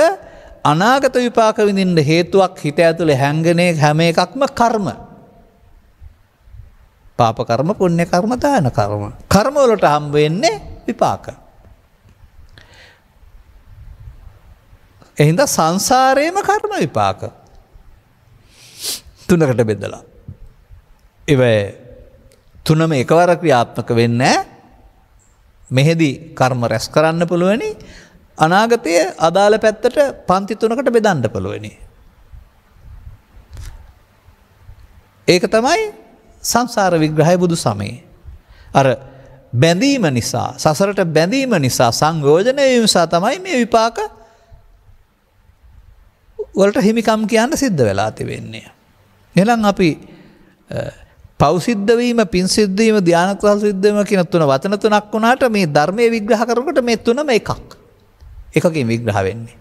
අනාගත විපාක විඳින්න හේතුවක් හිත ඇතුලේ හැංගෙන හැම එකක්ම කර්ම. පාප කර්ම, පුණ්‍ය කර්ම, දාන කර්ම. කර්ම වලට හම් වෙන්නේ විපාක. එහෙනම් සංසාරේම කර්ම විපාක. තුනකට බෙදලා. ඒ තුනම එකවර ක්‍රියාත්මක වෙන්නේ මෙහෙදි කර්ම රැස් කරන්න පුළුවනි. අනාගතයේ අදාළ පැත්තට පන්ති තුනකට බෙදන්න පුළුවනි. ඒක තමයි සංසාර විග්‍රහය බුදු සමයේ. අර බැඳීම නිසා, සසරට බැඳීම නිසා, සංයෝජනය වීම නිසා තමයි මේ විපාක වලට හිමිකම් කියන්න සිද්ධ වෙලා තිබෙන්නේ. එහෙනම් අපි පව් සිද්ධ වීම, පින් සිද්ධ වීම, ධ්‍යාන කුසල සිද්ධ වීම කියන තුන වචන තුනක් වුණාට මේ ධර්මයේ විග්‍රහ කරනකොට මේ තුනම එකක්. එකකින් විග්‍රහ වෙන්නේ.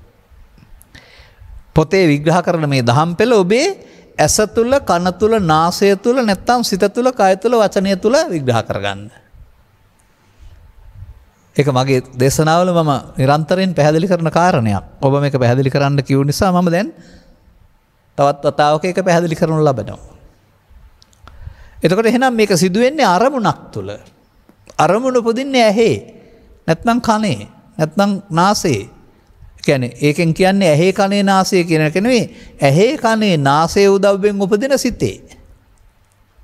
පොතේ විග්‍රහ කරන මේ දහම් පෙළ ඔබේ ඇස තුල, කන තුල, නාසය තුල, නැත්නම් සිත තුල, කය තුල, වචනය තුල විග්‍රහ කරගන්න. ඒක මගේ දේශනාවල මම නිරන්තරයෙන් පැහැදිලි කරන කාරණයක්. ඔබ මේක පැහැදිලි කරන්න කිව්ව නිසා මම දැන් තවත් වතාවක ඒක පැහැදිලි කරනු ලබනවා. එතකොට එහෙනම් මේක සිදු වෙන්නේ අරමුණක් තුල. අරමුණ උපදින්නේ ඇහි. නැත්නම් කනේ. නැත්නම් නාසයේ. කියන්නේ ඒකෙන් කියන්නේ ඇහි කනේ නාසයේ කියන එක නෙවෙයි. ඇහි කනේ නාසයේ උදව්වෙන් උපදින සිතේ.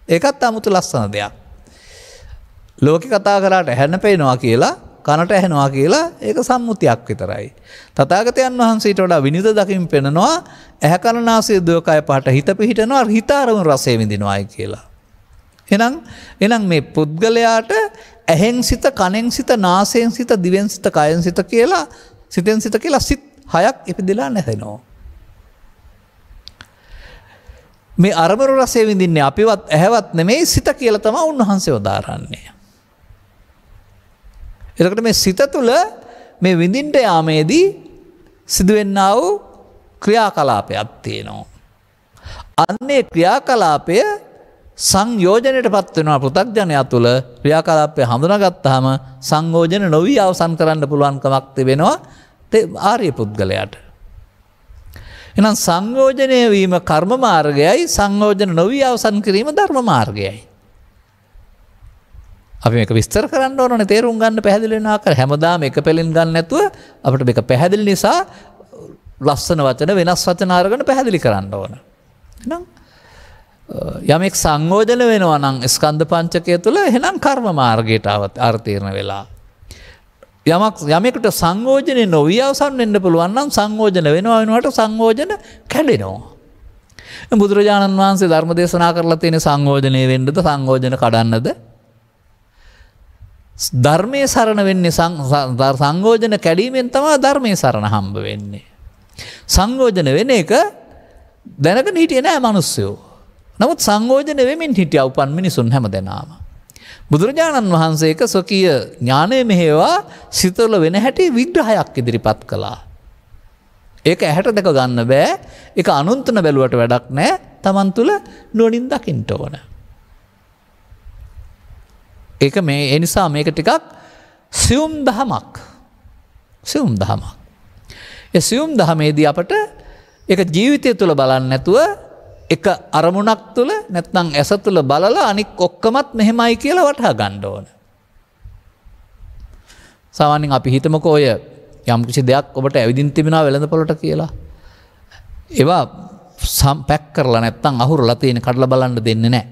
ඒකත් 아무තු ලස්සන දෙයක්. ලෝකේ කතා කරාට ඇහෙන්න පේනවා කියලා, කනට ඇහෙනවා කියලා ඒක සම්මුතියක් විතරයි. තථාගතයන් වහන්සේට වඩා විනිත දකින් පෙන්නනවා ඇහ කන නාසය දුකය පහට හිත පිහිටනවා හිත අරමුණු රසය විඳිනවායි කියලා. එහෙනම් මේ පුද්ගලයාට ඇහෙන් සිත, කනෙන් සිත, නාසයෙන් සිත, දිවෙන් සිත, කයෙන් සිත කියලා, සිතෙන් සිත කියලා සිත් හයක් ඉපදෙලා නැතෙනවා. මේ අරමුණු රසය විඳින්නේ අපිවත් ඇහැවත් නෙමෙයි සිත කියලා තමයි උන්වහන්සේ වදාරන්නේ. එතකොට මේ සිත තුළ මේ විඳින්ට යාමේදී සිදුවෙන්නා වූ ක්‍රියාකලාපයක් තියෙනවා. අන්නේ ක්‍රියාකලාපය සංයෝජනයට පත් වෙනවා පෘථග්ජනයා තුළ. ක්‍රියාකලාපය හඳුනාගත්තාම සංයෝජන නොවි අවසන් කරන්න පුළුවන්කමක් තිබෙනවා ආර්ය පුද්ගලයාට. එහෙනම් සංයෝජනය වීම කර්ම මාර්ගයයි, සංයෝජන නොවි අවසන් කිරීම ධර්ම මාර්ගයයි. අපි මේක විස්තර කරන්න ඕනේ, තේරුම් ගන්න පැහැදිලි වෙනවා. හැමදාම එක පෙලින් ගන්න නැතුව අපිට මේක පැහැදිලි නිසා ලස්සන වචන වෙනස් වචන අරගෙන පැහැදිලි කරන්න ඕන. එහෙනම් යමෙක් සංයෝජන වෙනවා නම් ස්කන්ධ පංචකය තුළ, එහෙනම් කර්ම මාර්ගයට අවතීර්ණ වෙලා. යමෙකුට සංයෝජනේ නොවි අවසන් වෙන්න පුළුවන් නම් සංයෝජන වෙනවට සංයෝජන කැඩෙනවා. බුදුරජාණන් වහන්සේ ධර්ම දේශනා කරලා තියෙන සංයෝජනේ වෙන්නද සංයෝජන කඩන්නද? ධර්මයේ සරණ වෙන්නේ සංයෝජන කැඩීමෙන් තමයි ධර්මයේ සරණ හම්බ වෙන්නේ. සංයෝජන වෙන එක දැනගෙන හිටියේ නෑ මිනිස්සුયો. නමුත් සංයෝජන වෙමින් හිටියා උපන් මිනිසුන් හැමදෙනාම. බුදුරජාණන් වහන්සේ එක සොකීය ඥානය මෙහෙවා සිතවල වෙන හැටි විග්‍රහයක් ඉදිරිපත් කළා. ඒක ඇහැට දැක ගන්න බෑ. ඒක අනුන්තන බැලුවට වැඩක් නෑ. Taman තුල නුවණින් දකින්න ඕන. ඒක මේ ඒ නිසා මේක ටිකක් සියුම් දහමක්. සියුම් දහමක්. ඒ සියුම් දහමේදී අපට ඒක ජීවිතය තුළ බලන්න නැතුව එක අරමුණක් තුළ නැත්නම් ඇස තුළ බලලා අනික් ඔක්කොමත් මෙහෙමයි කියලා වටහා ගන්න ඕන. සාමාන්‍යයෙන් අපි හිතමුකෝ ඔය යම් කිසි දෙයක් ඔබට ඇවිදින් තිබෙනවා වෙළඳපොළට කියලා. ඒවා පැක් කරලා නැත්නම් අහුරලා තියෙන කඩලා බලන්න දෙන්නේ නැහැ.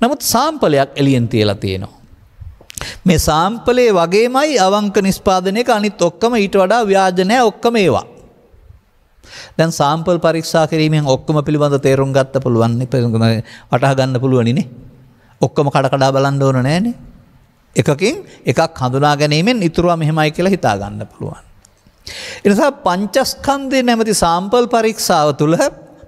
නමුත් සාම්පලයක් එළියෙන් තියලා තියෙනවා. මේ සාම්පලේ වගේමයි අවංක නිෂ්පාදනයක අනිත් ඔක්කොම ඊට වඩා ව්‍යාජ නැහැ ඔක්කොම ඒවා. දැන් සාම්පල් පරීක්ෂා කිරීමෙන් ඔක්කොම පිළිබඳ තේරුම් ගන්න පුළුවන් නේ, වටහා ගන්න පුළුවනිනේ. ඔක්කොම කඩ කඩ බලන්න ඕන නෑනේ. එකකින් එකක් හඳුනා ගැනීමෙන් ඉතුරුවා මෙහෙමයි කියලා හිතා ගන්න පුළුවන්. ඒ නිසා පංචස්කන්ධේ නැමැති සාම්පල් පරීක්ෂාව තුළ,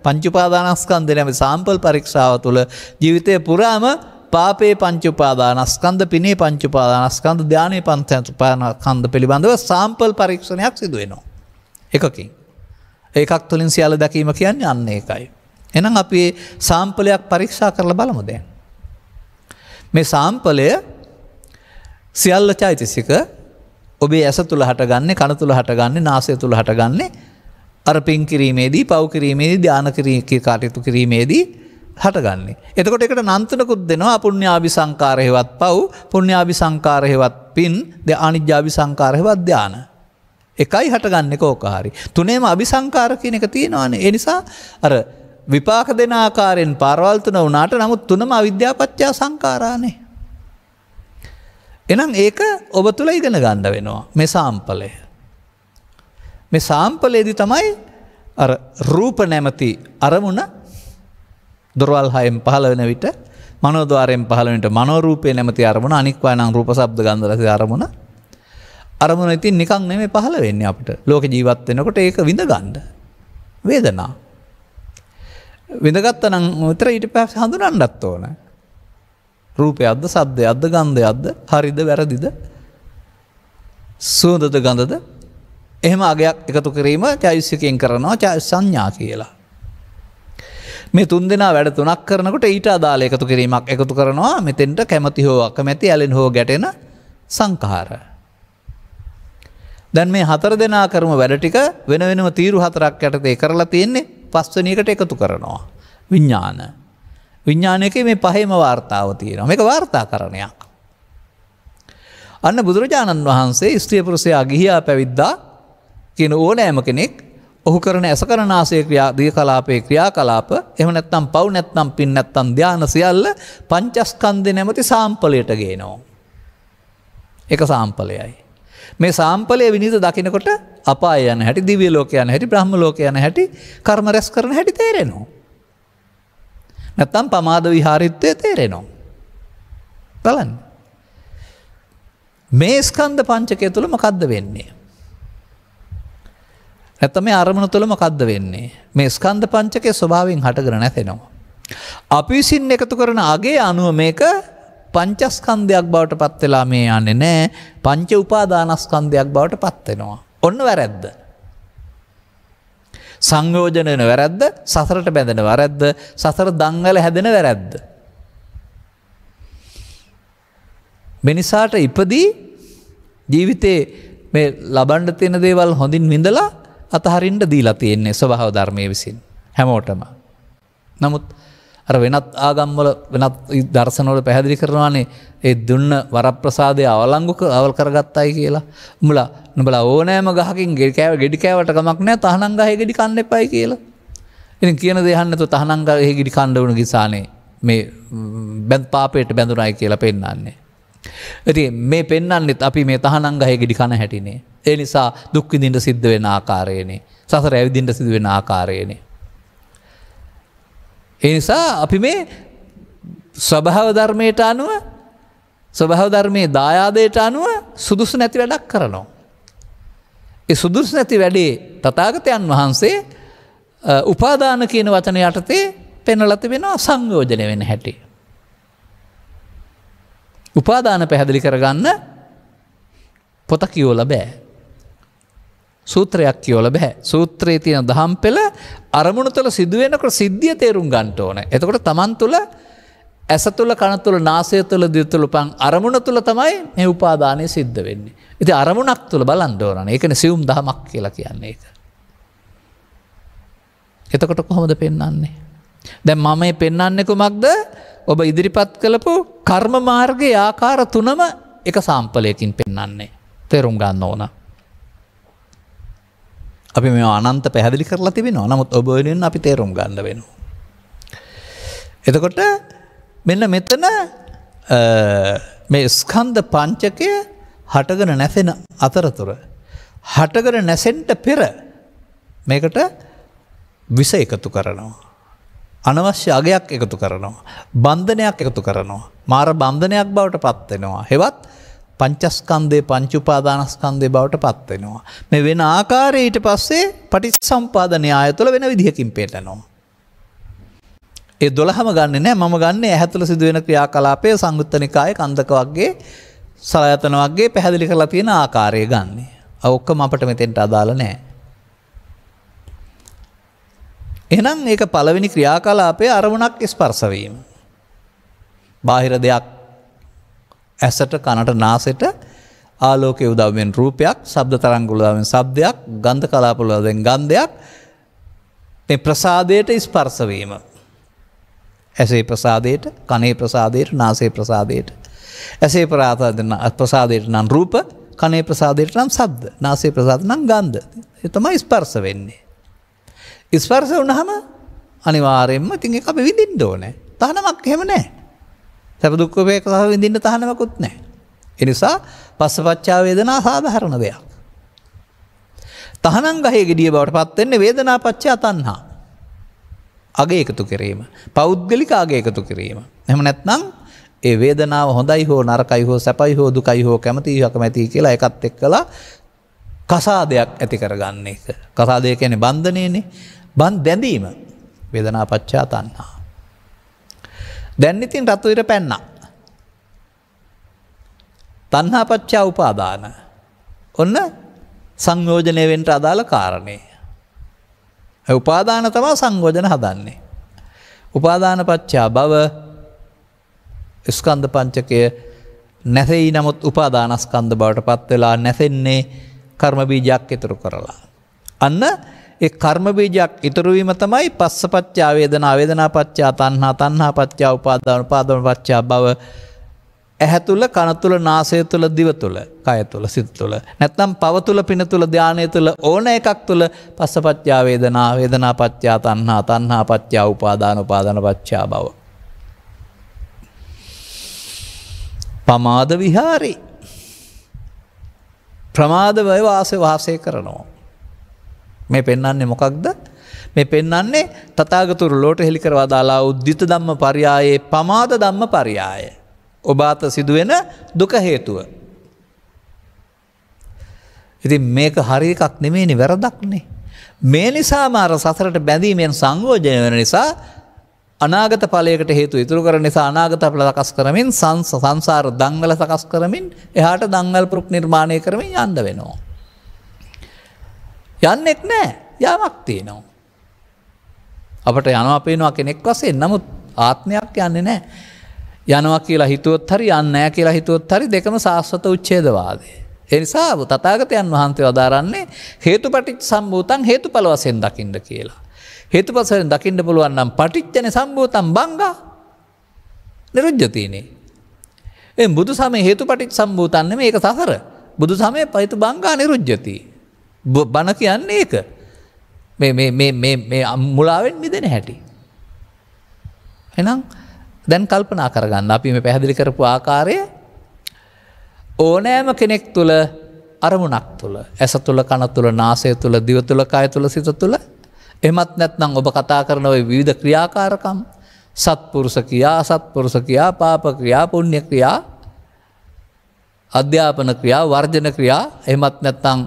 පංච උපාදානස්කන්ධේ නැමැති සාම්පල් පරීක්ෂාව තුළ ජීවිතේ පුරාම පාපේ පංච උපාදානස්කන්ධ, පිනේ පංච උපාදානස්කන්ධ, ධානයේ පංච උපාදානස්කන්ධ පිළිබඳව සාම්පල් පරීක්ෂණයක් සිදු වෙනවා. එකකින් ඒකක් තුළින් සියල්ල දැකීම කියන්නේ අන්න ඒකයි. එහෙනම් අපි සාම්පලයක් පරීක්ෂා කරලා බලමු දැන්. මේ සාම්පලය සියල්ල චෛතසික ඔබේ ඇස තුල හටගන්නේ, කන තුල හටගන්නේ, නාසය තුල හටගන්නේ අර පින් කිරීමේදී, පව් කිරීමේදී, ධාන කටයුතු කිරීමේදී හටගන්නේ. එතකොට ඒකට නන්තනකුත් දෙනවා අපුඤ්ඤාභි සංකාර හේවත් පව්, පුඤ්ඤාභි සංකාර හේවත් පින්, අනිජ්ජාභි සංකාර හේවත් ධාන. එකයි හටගන්නේ කෝකාරි. තුනේම අபிසංකාර කියන එක තියෙනවානේ. ඒ නිසා අර විපාක දෙන ආකාරයෙන් පාරවල් තුන වුණාට නමුත් තුනම අවිද්‍යාපච්චය සංකාරානේ. එහෙනම් ඒක ඔබ තුල ඉගෙන ගන්න වෙනවා මේ සාම්පලය. මේ සාම්පලයේදී තමයි අර රූප නැමැති අරමුණ දොරවල් හයෙන් පහළ වෙන විට, මනෝද්වාරයෙන් පහළ වෙන විට මනෝ රූපේ නැමැති අරමුණ, අනික් වයි නම් රූප ශබ්ද ගන්ධ රස අරමුණ. අරමුණ ඉතින් නිකන් නෙමෙයි පහළ වෙන්නේ අපිට. ලෝක ජීවත් වෙනකොට ඒක විඳ ගන්න. වේදනා. විඳගත්තා නම් උතර ඊට පස්සේ හඳුනන්නත් ඕන. රූපයක්ද, ශබ්දයක්ද, ගන්ධයක්ද, හරිද වැරදිද, සුවඳද ගඳද, එහෙම අගයක් එකතු කිරීම චෛතසිකයෙන් කරනවා සංඥා කියලා. මේ තුන් දෙනා වැඩ තුනක් කරනකොට ඊට අදාළ එකතු කිරීමක් එකතු කරනවා මෙතෙන්ට කැමැති හෝ අකමැති, ඇලෙන හෝ ගැටෙන සංඛාර. දැන් මේ හතර දෙනා කරම වැඩ ටික වෙන වෙනම තීරු හතරක් යටතේ කරලා තියෙන්නේ පස්වෙනි එකට එකතු කරනවා. විඥාන. විඥානයේ මේ පහේම වார்த்தාව තියෙනවා. මේක වාර්තාකරණයක්. අන්න බුදුරජාණන් වහන්සේ ස්ත්‍රී පුරුෂයා ගිහියා පැවිද්දා කියන ඕනෑම කෙනෙක් ඔහු කරන ඇසකරනාසය ක්‍රියාකලාපේ ක්‍රියාකලාප, එහෙම නැත්නම් පව් නැත්නම් පින් නැත්නම් ධාන සියල්ල පංචස්කන්ධේ නැමැති සාම්පලයට ගේනවා. ඒක සාම්පලයයි. මේ සාම්පලයේ විනිත දකිනකොට අපාය යන හැටි, දිව්‍ය ලෝක යන හැටි, බ්‍රහ්ම ලෝක යන හැටි, කර්ම රැස් කරන හැටි තේරෙනවා. නැත්තම් පමාද විහාරීත්වය තේරෙනවා. බලන්න. මේ ස්කන්ධ පංචකය තුල මොකද්ද වෙන්නේ? නැත්තම් මේ අරමුණ තුල මොකද්ද වෙන්නේ? මේ ස්කන්ධ පංචකයේ ස්වභාවයෙන් හටගෙන නැතෙනවා. අපි විසින් එකතු කරන අගේ අනුව මේක පංචස්කන්ධයක් බවට පත් වෙලා මේ යන්නේ නැහැ. පංච උපාදානස්කන්ධයක් බවට පත් වෙනවා. ඔන්න වැරද්ද. සංයෝජන වෙන වැරද්ද, සසරට බැඳෙන වැරද්ද, සසර දංගල හැදෙන වැරද්ද. මිනිසාට ඉපදී ජීවිතේ මේ ලබන්න තියෙන දේවල් හොඳින් විඳලා අතහරින්න දීලා තියෙන්නේ ස්වභාව ධර්මයේ විසින් හැමෝටම. නමුත් අර වෙනත් ආගම්වල වෙනත් දර්ශනවල පැහැදිලි කරනවානේ ඒ දුන්න වරප්‍රසාදය අවල් කරගත්තයි කියලා. නුඹලා ඕනෑම ගහකින් ගෙඩි කෑවට කමක් නැහැ තහනම් ගහේ ගෙඩි කන්න එපයි කියලා. ඉතින් කියන දේ අහන්න නැතුව තහනම් ගහේ ගෙඩි කන්න වුණ ගිසානේ මේ පාපයට බැඳුනායි කියලා පෙන්නන්නේ. ඉතින් මේ පෙන්නන්නෙත් අපි මේ තහනම් ගහේ ගෙඩි කන හැටිනේ. ඒ නිසා දුක් විඳින්න සිද්ධ වෙන ආකාරයනේ. සසර ඇවිදින්න සිදු වෙන ආකාරයනේ. ඒ නිසා අපි මේ ස්වභාව ධර්මයට අනුව ස්වභාව ධර්මයේ දායාදයට අනුව සුදුසු නැති වැඩක් කරනවා. ඒ සුදුසු නැති වැඩේ තථාගතයන් වහන්සේ උපාදාන කියන වචන යටතේ පෙන්වලා තිබෙනවා සංයෝජන වෙන හැටි. උපාදාන පැහැදිලි කරගන්න පොත කියවලා බෑ. සූත්‍රයක් කියවලා බෑ. සූත්‍රයේ තියෙන දහම් පෙළ අරමුණු තුළ සිදුවෙනකොට සිද්ධිය තේරුම් ගන්න ඕනේ. එතකොට Taman තුළ ඇස තුළ කන තුළ නාසය තුළ දිව තුළ පං අරමුණ තුළ තමයි මේ උපාදානය සිද්ධ වෙන්නේ. ඉතින් අරමුණක් තුළ බලන්න ඕනනේ. ඒකනේ සියුම් දහමක් කියලා කියන්නේ ඒක. එතකොට කොහොමද පෙන්වන්නේ? දැන් මම මේ පෙන්වන්නේ කොමක්ද? ඔබ ඉදිරිපත් කළපු කර්ම මාර්ගයේ ආකාර තුනම එක සාම්පලයකින් පෙන්වන්නේ. තේරුම් ගන්න ඕන. අපි මේ අනන්ත පැහැදිලි කරලා තිබෙනවා. නමුත් ඔබ වෙනුවෙන් අපි තේරුම් ගන්න වෙනවා. එතකොට මෙන්න මෙතන මේ ස්කන්ධ පංචකය හටගෙන නැසෙන අතරතුර හටගෙන නැසෙන්න පෙර මේකට විස එකතු කරනවා. අනවශ්‍ය අගයක් එකතු කරනවා. බන්ධනයක් එකතු කරනවා. මාර බන්ධනයක් බවට පත් වෙනවා. හෙවත් පංචස්කන්ධේ පංච උපාදානස්කන්ධේ බවට පත් වෙනවා. මේ වෙන ආකාරයේ ඊට පස්සේ පටිච්චසමුපාද න්‍යාය තුළ වෙන විදිහකින් පෙන්නනවා. ඒ 12ම ගන්නෙ නෑ. මම ගන්නෙ ඇහැ තුළ සිදුවෙන ක්‍රියාකලාපයේ සංයුත්ත නිකායේ කන්දක වර්ගයේ සලයතන වර්ගයේ පැහැදිලි කරලා තියෙන ආකාරය ගන්නෙ. ඔක්කොම අපිට මෙතෙන්ට අදාළ නෑ. එහෙනම් ඒක පළවෙනි ක්‍රියාකලාපයේ අරමුණක් ස්පර්ශ වීම. බාහිර දෙයක් ඇසට කනට නාසයට ආලෝකයේ උදව්වෙන් රූපයක්, ශබ්ද තරංග උදව්වෙන් ශබ්දයක්, ගන්ධ කලාප උදව්වෙන් ගන්ධයක් මේ ප්‍රසාදයට ස්පර්ශ වීම. ඇසේ ප්‍රසාදයට, කනේ ප්‍රසාදයට, නාසයේ ප්‍රසාදයට. ඇසේ ප්‍රසාදයට නම් රූප, කනේ ප්‍රසාදයට නම් ශබ්ද, නාසයේ ප්‍රසාදයට නම් ගන්ධ. ඒ තමයි ස්පර්ශ වෙන්නේ. ස්පර්ශ වුණාම අනිවාර්යයෙන්ම ඉතින් ඒක අපි විඳින්න ඕනේ. තහනමක් එහෙම නැහැ. සැප දුක් වේක සහ විඳින්න තහනමකුත් නැහැ. ඒ නිසා පස්සපච්චා වේදනා සාධාරණ දෙයක්. තහනම් ගහේ gediya බවට පත් වෙන්නේ වේදනා පච්චා තණ්හා. අගය එකතු කිරීම. පෞද්ගලික අගය එකතු කිරීම. එහෙම නැත්නම් ඒ වේදනාව හොඳයි හෝ නරකයි හෝ සැපයි හෝ දුකයි හෝ කැමැතියි හෝ අකමැතියි කියලා එකත් එක්කලා කසාදයක් ඇති කරගන්න එක. කසාදය කියන්නේ බන්ධනයනේ. බැඳීම. වේදනා පච්චා තණ්හා. දැන් ඉතින් රතු ඉර පැන්නා. තණ්හා පච්චා උපාදාන. ඔන්න සංයෝජනය වෙන්න අදාළ කාරණේ. ඒ උපාදාන තමයි සංයෝජන හදන්නේ. උපාදාන පච්චා භව ස්කන්ධ පංචකය නැසෙයි නමුත් උපාදානස්කන්ධ බවට පත් වෙලා නැසෙන්නේ කර්ම බීජයක් ඉතුරු කරලා. අන්න ඒ කර්ම බීජයක් ඉතුරු වීම තමයි පස්සපච්චා වේදනා, වේදනාපච්චා තණ්හා, තණ්හාපච්චා උපාදාන, උපාදානපච්චා භව. ඇහැ තුල, කන තුල, නාසය තුල, දිව තුල, කය තුල, සිත තුල. නැත්නම් පව තුල, පින තුල, ධානය තුල ඕන එකක් තුල පස්සපච්චා වේදනා, වේදනාපච්චා තණ්හා, තණ්හාපච්චා උපාදාන, උපාදානපච්චා භව. පමාද විහාරේ ප්‍රමාද වේ වාසය කරනවා. මේ පෙන්වන්නේ මොකක්ද? මේ පෙන්වන්නේ තථාගතතුරු ලෝට හෙළි කරවා දාලා උද්දිත ධම්ම පරයායේ පමාද ධම්ම පරයාය. ඔබ අත සිදුවෙන දුක හේතුව. ඉතින් මේක හරි එකක් නෙමෙයිනේ, වැරදක්නේ. මේ නිසාම අර සසරට බැඳීමෙන් සංයෝජන වෙන නිසා අනාගත ඵලයකට හේතු ඉතුරු කරන නිසා අනාගත ඵල සකස් කරමින් සංසාර දංගල සකස් කරමින් එහාට දංගල් පුරුක් නිර්මාණය කරමින් යන්න වෙනවා. යන්නෙක් නෑ යාමක් තියෙනවා. අපට යනවා පේනවා කෙනෙක් වශයෙන් නමුත් ආත්මයක් යන්නේ නෑ. යනවා කියලා හිතුවොත් හරි යන්නේ නෑ කියලා හිතුවොත් හරි දෙකම සාස්වත උච්ඡේදවාදය. ඒ නිසා තථාගතයන් වහන්සේ වදාරන්නේ හේතුපටිච්ච සම්භූතං හේතුඵල වශයෙන් දකින්න කියලා. හේතුපසයෙන් දකින්න පුළුවන් නම් පටිච්චන සම්භූතං බංගා නිරුද්ධතිනේ. ඒ බුදු සමය හේතුපටිච්ච සම්භූතං නෙමෙයි ඒක සසර. බුදු සමය හේතු බංගා නිරුද්ධති. බණ කියන්නේ ඒක. මේ මුලාවෙන් මිදෙන හැටි. එහෙනම් දැන් කල්පනා කරගන්න අපි මේ පැහැදිලි කරපු ආකාරය ඕනෑම කෙනෙක් තුළ අරමුණක් තුළ ඇස තුළ කන තුළ නාසය තුළ දිව තුළ කය තුළ සිත තුළ එහෙමත් නැත්නම් ඔබ කතා කරන ওই විවිධ ක්‍රියාකාරකම් සත්පුරුෂ ක්‍රියා අසත්පුරුෂ ක්‍රියා පාප ක්‍රියා පුණ්‍ය ක්‍රියා අධ්‍යාපන ක්‍රියා වර්ජන ක්‍රියා එහෙමත් නැත්නම්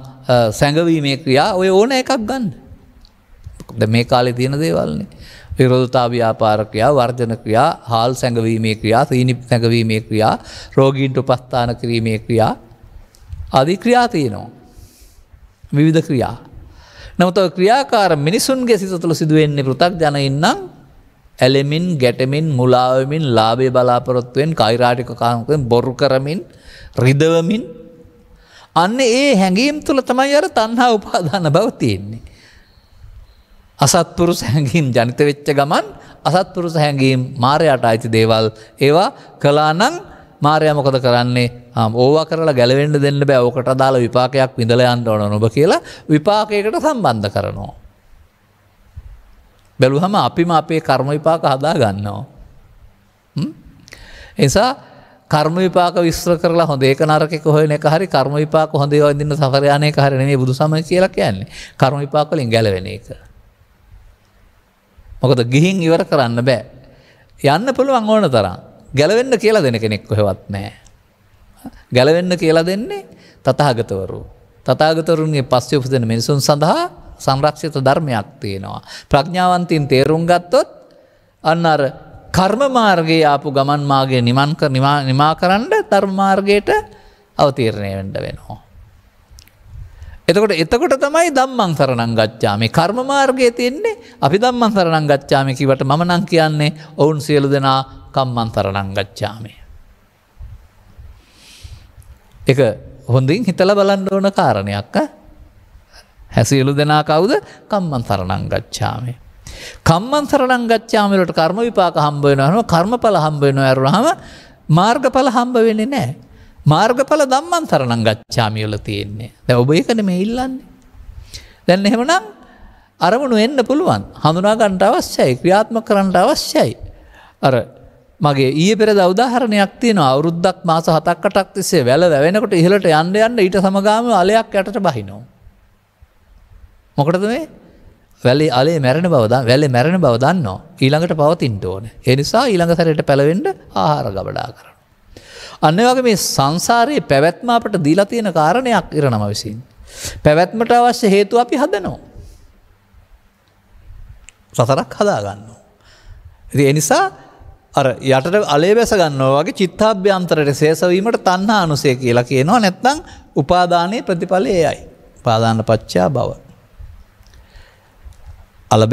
සැඟවීමේ ක්‍රියා ඔය ඕන එකක් ගන්න. දැන් මේ කාලේ තියෙන දේවල්නේ. විරෝධතා ව්‍යාපාර ක්‍රියා වර්ජන ක්‍රියා හාල් සැඟවීමේ ක්‍රියා සීනි සැඟවීමේ ක්‍රියා රෝගීන්ට උපස්ථාන කිරීමේ ක්‍රියා ආදී ක්‍රියා තියෙනවා. විවිධ ක්‍රියා. නමුත් ක්‍රියාකාර මිනිසුන්ගේ සිත තුළ සිදුවෙන්නේ පෘථග්ජනයින් නම් ඇලෙමින් ගැටෙමින් මුලාවෙමින් ලාභය බලාපොරොත්තුවෙන් කෛරාටික කාමයෙන් බොරු කරමින් රිදවමින් අන්න ඒ හැඟීම් තුළ තමයි අර තණ්හා උපාදාන බව තියෙන්නේ. අසත්පුරුෂ හැඟීම් ජනිත වෙච්ච ගමන් අසත්පුරුෂ හැඟීම් මායයට අයිති දේවල් ඒවා කළා නම් මායя මොකද කරන්නේ? ඕවා කරලා ගැලවෙන්න දෙන්න බෑ. ඕකට අදාළ විපාකයක් විඳලා යන්න ඕන ඔබ කියලා විපාකයකට සම්බන්ධ කරනවා. බැලුවම අපිම අපේ කර්ම විපාක හදා ගන්නවා. එනිසා කර්ම විපාක විස්තර කරලා හොඳ ඒක නරකක හොයන එක හරි කර්ම විපාක හොඳ ඒවා විඳින්න සසර යන එක හරි නෙමෙයි බුදු සමය කියලා කියන්නේ. කර්ම විපාක වලින් ගැලවෙන එක. මොකද ගිහින් ඉවර කරන්න බෑ. යන්න පුළුවන් ඕන තරම්. ගැලවෙන්න කියලා දෙන කෙනෙක් කොහෙවත් නැහැ. ගැලවෙන්න කියලා දෙන්නේ තථාගතවරු. තථාගතවරුන්ගේ පස්සේ උපදින මිනිසුන් සඳහා සංරක්ෂිත ධර්මයක් තියෙනවා. ප්‍රඥාවන්තින් තේරුම් ගත්තොත් අන්න අර කර්ම මාර්ගයේ ආපු ගමන් මාර්ගය නිමා කරන්න ධර්ම මාර්ගයට අවතීර්ණය වෙන්න වෙනවා. එතකොට තමයි ධම්මං සරණං ගච්ඡාමි. කර්ම මාර්ගයේ තියෙන්නේ අපි ධම්මං සරණං ගච්ඡාමි කිව්වට මම නම් කියන්නේ ඔවුන් සියලු දෙනා කම්මං සරණං ගච්ඡාමි. ඒක හොඳින් හිතලා බලන්න ඕන කාරණයක්. හැසියලු දෙනා කවුද? කම්මං සරණං ගච්ඡාමි. කම්මං සරණං ගච්ඡාමි වලට කර්ම විපාක හම්බ වෙනවා. කර්මඵල හම්බ වෙනවා. අරුණාම මාර්ගඵල හම්බ වෙන්නේ නැහැ. මාර්ගඵල ධම්මං සරණං ගච්ඡාමි වල තියෙන්නේ. දැන් ඔබ ඒක නෙමෙයි ඉල්ලන්නේ. දැන් එහෙමනම් අරමුණු එන්න පුළුවන්. හඳුනා ගන්නට අවශ්‍යයි. ක්‍රියාත්මක කරන්න අවශ්‍යයි. අර මගේ ඊයේ පෙරේද උදාහරණයක් තියෙනවා. අවුරුද්දක් මාස 7ක් 8ක් තිස්සේ වැල වැවෙනකොට ඉහළට යන්න ඊට සමගාමීව අලයක් යටට බහිනවා. මොකටද මේ? වැලේ මැරෙන බව දන්නවා. ඊළඟට පවතින්න ඕනේ. ඒ නිසා ඊළඟ සැරේට පැලවෙන්න ආහාර ගබඩා කරනවා. අන්න වගේ මේ සංසාරයේ පැවැත්ම අපට දීලා තියෙන කාරණයක් ඉරණම විසින්. පැවැත්මට අවශ්‍ය හේතු අපි හදනවා. සතරක් හදා ගන්නවා. ඉතින් ඒ නිසා අර යටට අලේ බැස ගන්නවා වගේ චිත්තාභ්‍යන්තරයට ශේෂවීමට තණ්හා අනුසය කියලා කියනවා. නැත්නම් උපාදානයේ ප්‍රතිඵලය එයයි. උපාදාන පත්‍යා භව.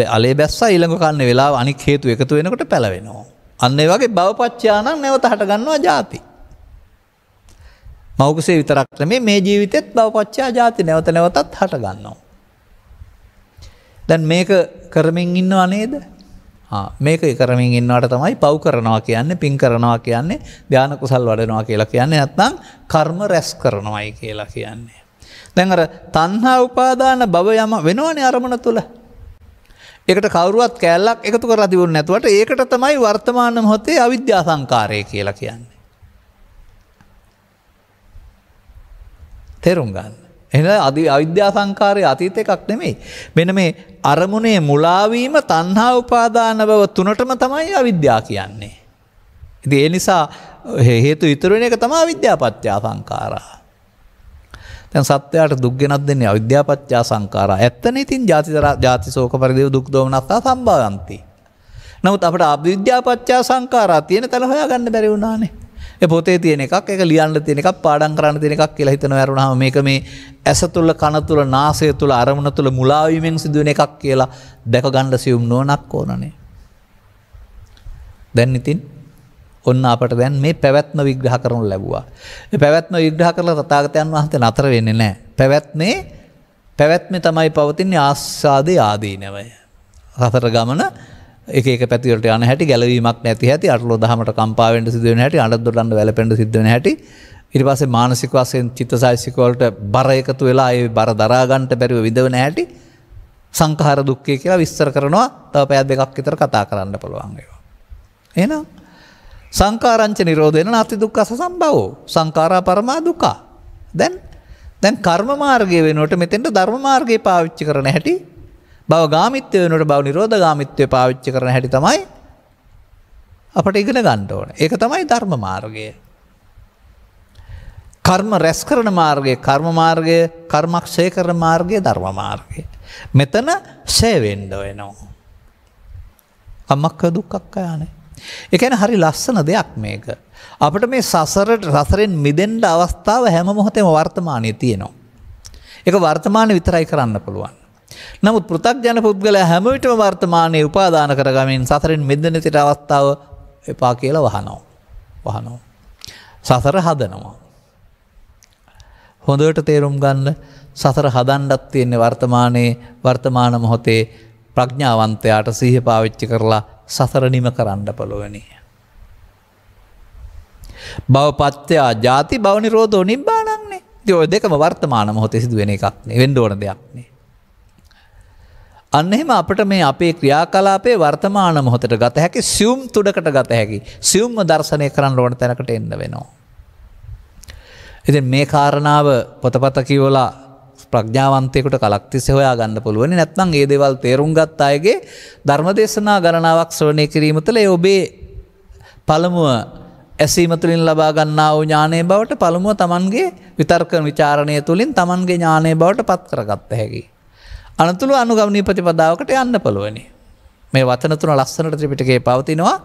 අලේ බැස්සා ඊළඟ කන්නේ වෙලාව අනික් හේතු එකතු වෙනකොට පැලවෙනවා. අන්න ඒ වගේ භවපත්‍යා නම් නැවත හට ගන්නවා ජාති. මෞකසේ විතරක් නෙමෙයි මේ ජීවිතෙත් භවපත්‍යා ජාති නැවත නැවතත් හට ගන්නවා. දැන් මේක කරමින් ඉන්නව නේද? මේක කරමින් ඉන්නවට තමයි පව් කරනවා කියන්නේ, පින් කරනවා කියන්නේ, ධාන කුසල් වඩනවා කියලා කියන්නේ, නැත්නම් කර්ම රැස් කරනවායි කියලා කියන්නේ. දැන් අර තණ්හා උපාදාන භව යම වෙනවනේ අරමුණ තුල. ඒකට කවුරුවත් කැලලක් එකතු කරලා තිබුණ නැතුවට ඒකට තමයි වර්තමාන මොහොතේ අවිද්‍යා සංකාරය කියලා කියන්නේ. තේරුම් ගන්න. එහෙනම් අවිද්‍යා සංකාරයේ අතීත එකක් නෙමෙයි. මෙන්න මේ අරමුණේ මුලාවීම තණ්හා උපාදාන බව තුනටම තමයි අවිද්‍යාව කියන්නේ. ඉතින් ඒ නිසා හේතු ඉතුරු වෙන එක තමයි අවිද්‍යාපත්‍ය සංකාරා. දැන් සත්‍යයට දුක් ගෙනත් දෙන්නේ අවිද්‍යාපත්‍ය සංකාරා. ඇත්තනේ ඉතින් ජාති ශෝක පරිදේව දුක් දෝමනස්සා සම්භවಂತಿ. නමුත් අපට අවිද්‍යාපච්චා සංඛාරා තියෙන තැන හොයාගන්න බැරි වුණානේ. ඒ පොතේ තියෙන එකක්, ඒක ලියන්න තියෙන එකක්, පාඩම් කරන්න තියෙන එකක් කියලා හිතන වැරුණාම මේක මේ ඇස තුල, කන තුල, නාසය තුල, අරමුණ තුල මුලා වීමෙන් සිදුවෙන එකක් කියලා දැක ගන්න සියුම් නුවණක් ඕනනේ. දැන් ඉතින් ඔන්න අපට දැන් මේ පැවැත්ම විග්‍රහ කරනු ලැබුවා. මේ පැවැත්ම විග්‍රහ කරලා තථාගතයන් වහන්සේ නතර වෙන්නේ නැහැ. පැවැත්මේ තමයි පවතින්නේ ආස්වාදේ ආදීනවය. රතර ගමන එක එක පැතිවලට යන හැටි, ගැලවීමක් නැති හැටි, අටලෝ දහමට කම්පා වෙන්න සිදු වෙන හැටි, අඬ දොඩන්න වැළපෙන්න සිදු වෙන හැටි, ඊට පස්සේ මානසික වශයෙන් චිත්තසයිසික වලට බර එකතු වෙලා ඒ බර දරා ගන්නට බැරිව විඳවන හැටි සංඛාර දුක්ඛය කියලා විස්තර කරනවා. තව පැය දෙකක් විතර කතා කරන්න පුළුවන් ඒවා. එහෙනම් සංඛාරංච නිරෝධේන නාති දුක්ඛස සම්භවෝ සංඛාරා පරමා දුක්ඛ. දැන් කර්ම මාර්ගය වෙනුවට මෙතෙන්ට ධර්ම මාර්ගය පාවිච්චි කරන හැටි, භව ගාමිත්වය වෙනුවට භව නිරෝධ ගාමිත්වය පාවිච්චි කරන හැටි තමයි අපට ඉගෙන ගන්න ඕනේ. ඒක තමයි ධර්ම මාර්ගය. කර්ම රැස් කරන මාර්ගය කර්ම මාර්ගය, කර්මක්ෂය කරන මාර්ගය ධර්ම මාර්ගය. මෙතන ෂය වෙන්න වෙනවා. කම්මක්ඛ දුක්ඛක්ඛ යන්නේ. ඒ කියන්නේ හරි ලස්සන දෙයක් මේක. අපිට මේ සසරෙන් මිදෙන්න අවස්ථාව හැම මොහොතේම වර්තමානයේ තියෙනවා. ඒක වර්තමානයේ විතරයි කරන්න පුළුවන්. නමුත් පෘථග්ජන පුද්ගලයා හැම විටම වර්තමානයේ උපාදාන කරගමින් සසරෙන් මිදෙන්න තියෙන අවස්ථාව එපා කියලා වහනවා. සසර හදනවා. හොඳට තේරුම් ගන්න, සසර හදන්නත් තියෙන වර්තමාන මොහොතේ ප්‍රඥාවන්තයාට සිහිය පාවිච්චි කරලා සසර නිම කරන්න පුළුවනි. භවපත්‍යා ජාති භව නිරෝධෝ නිබ්බානංනේ. ඉතින් ඔය දෙකම වර්තමාන මොහොතේ සිදුවෙන එකක් නේ, වෙන්න ඕන දෙයක් නේ. අන්න එහෙම අපිට මේ අපේ ක්‍රියාකලාපේ වර්තමාන මොහොතට ගත හැකි, සියුම් තුඩකට ගත හැකි, සියුම්ම දර්ශනය කරන්න ඕන තැනකට එන්න වෙනවා. ඉතින් මේ කාරණාව පොතපත කියවලා ප්‍රඥාවන්තයෙකුට කලක් තිස්සේ හොයා ගන්න පුළුවන්. නැත්නම් මේ දේවල් තේරුම් ගත්ත අයගේ ධර්මදේශනා ගණනාවක් ශ්‍රවණය කිරීම තුළ ඒ ඔබේ පළමුව ඇසීම තුළින් ලබා ගන්නා වූ ඥානයේ බවට, පළමුව තමන්ගේ විතර්ක විචාරණය තුළින් තමන්ගේ ඥානයේ බවට පත් කරගත්ත හැකියි. අනතුරු අනුගමනීය ප්‍රතිපදාවකට යන්න පුළුවනි. මේ වචන තුන ලස්සනට ත්‍රිපිටකයේ පවතිනවා.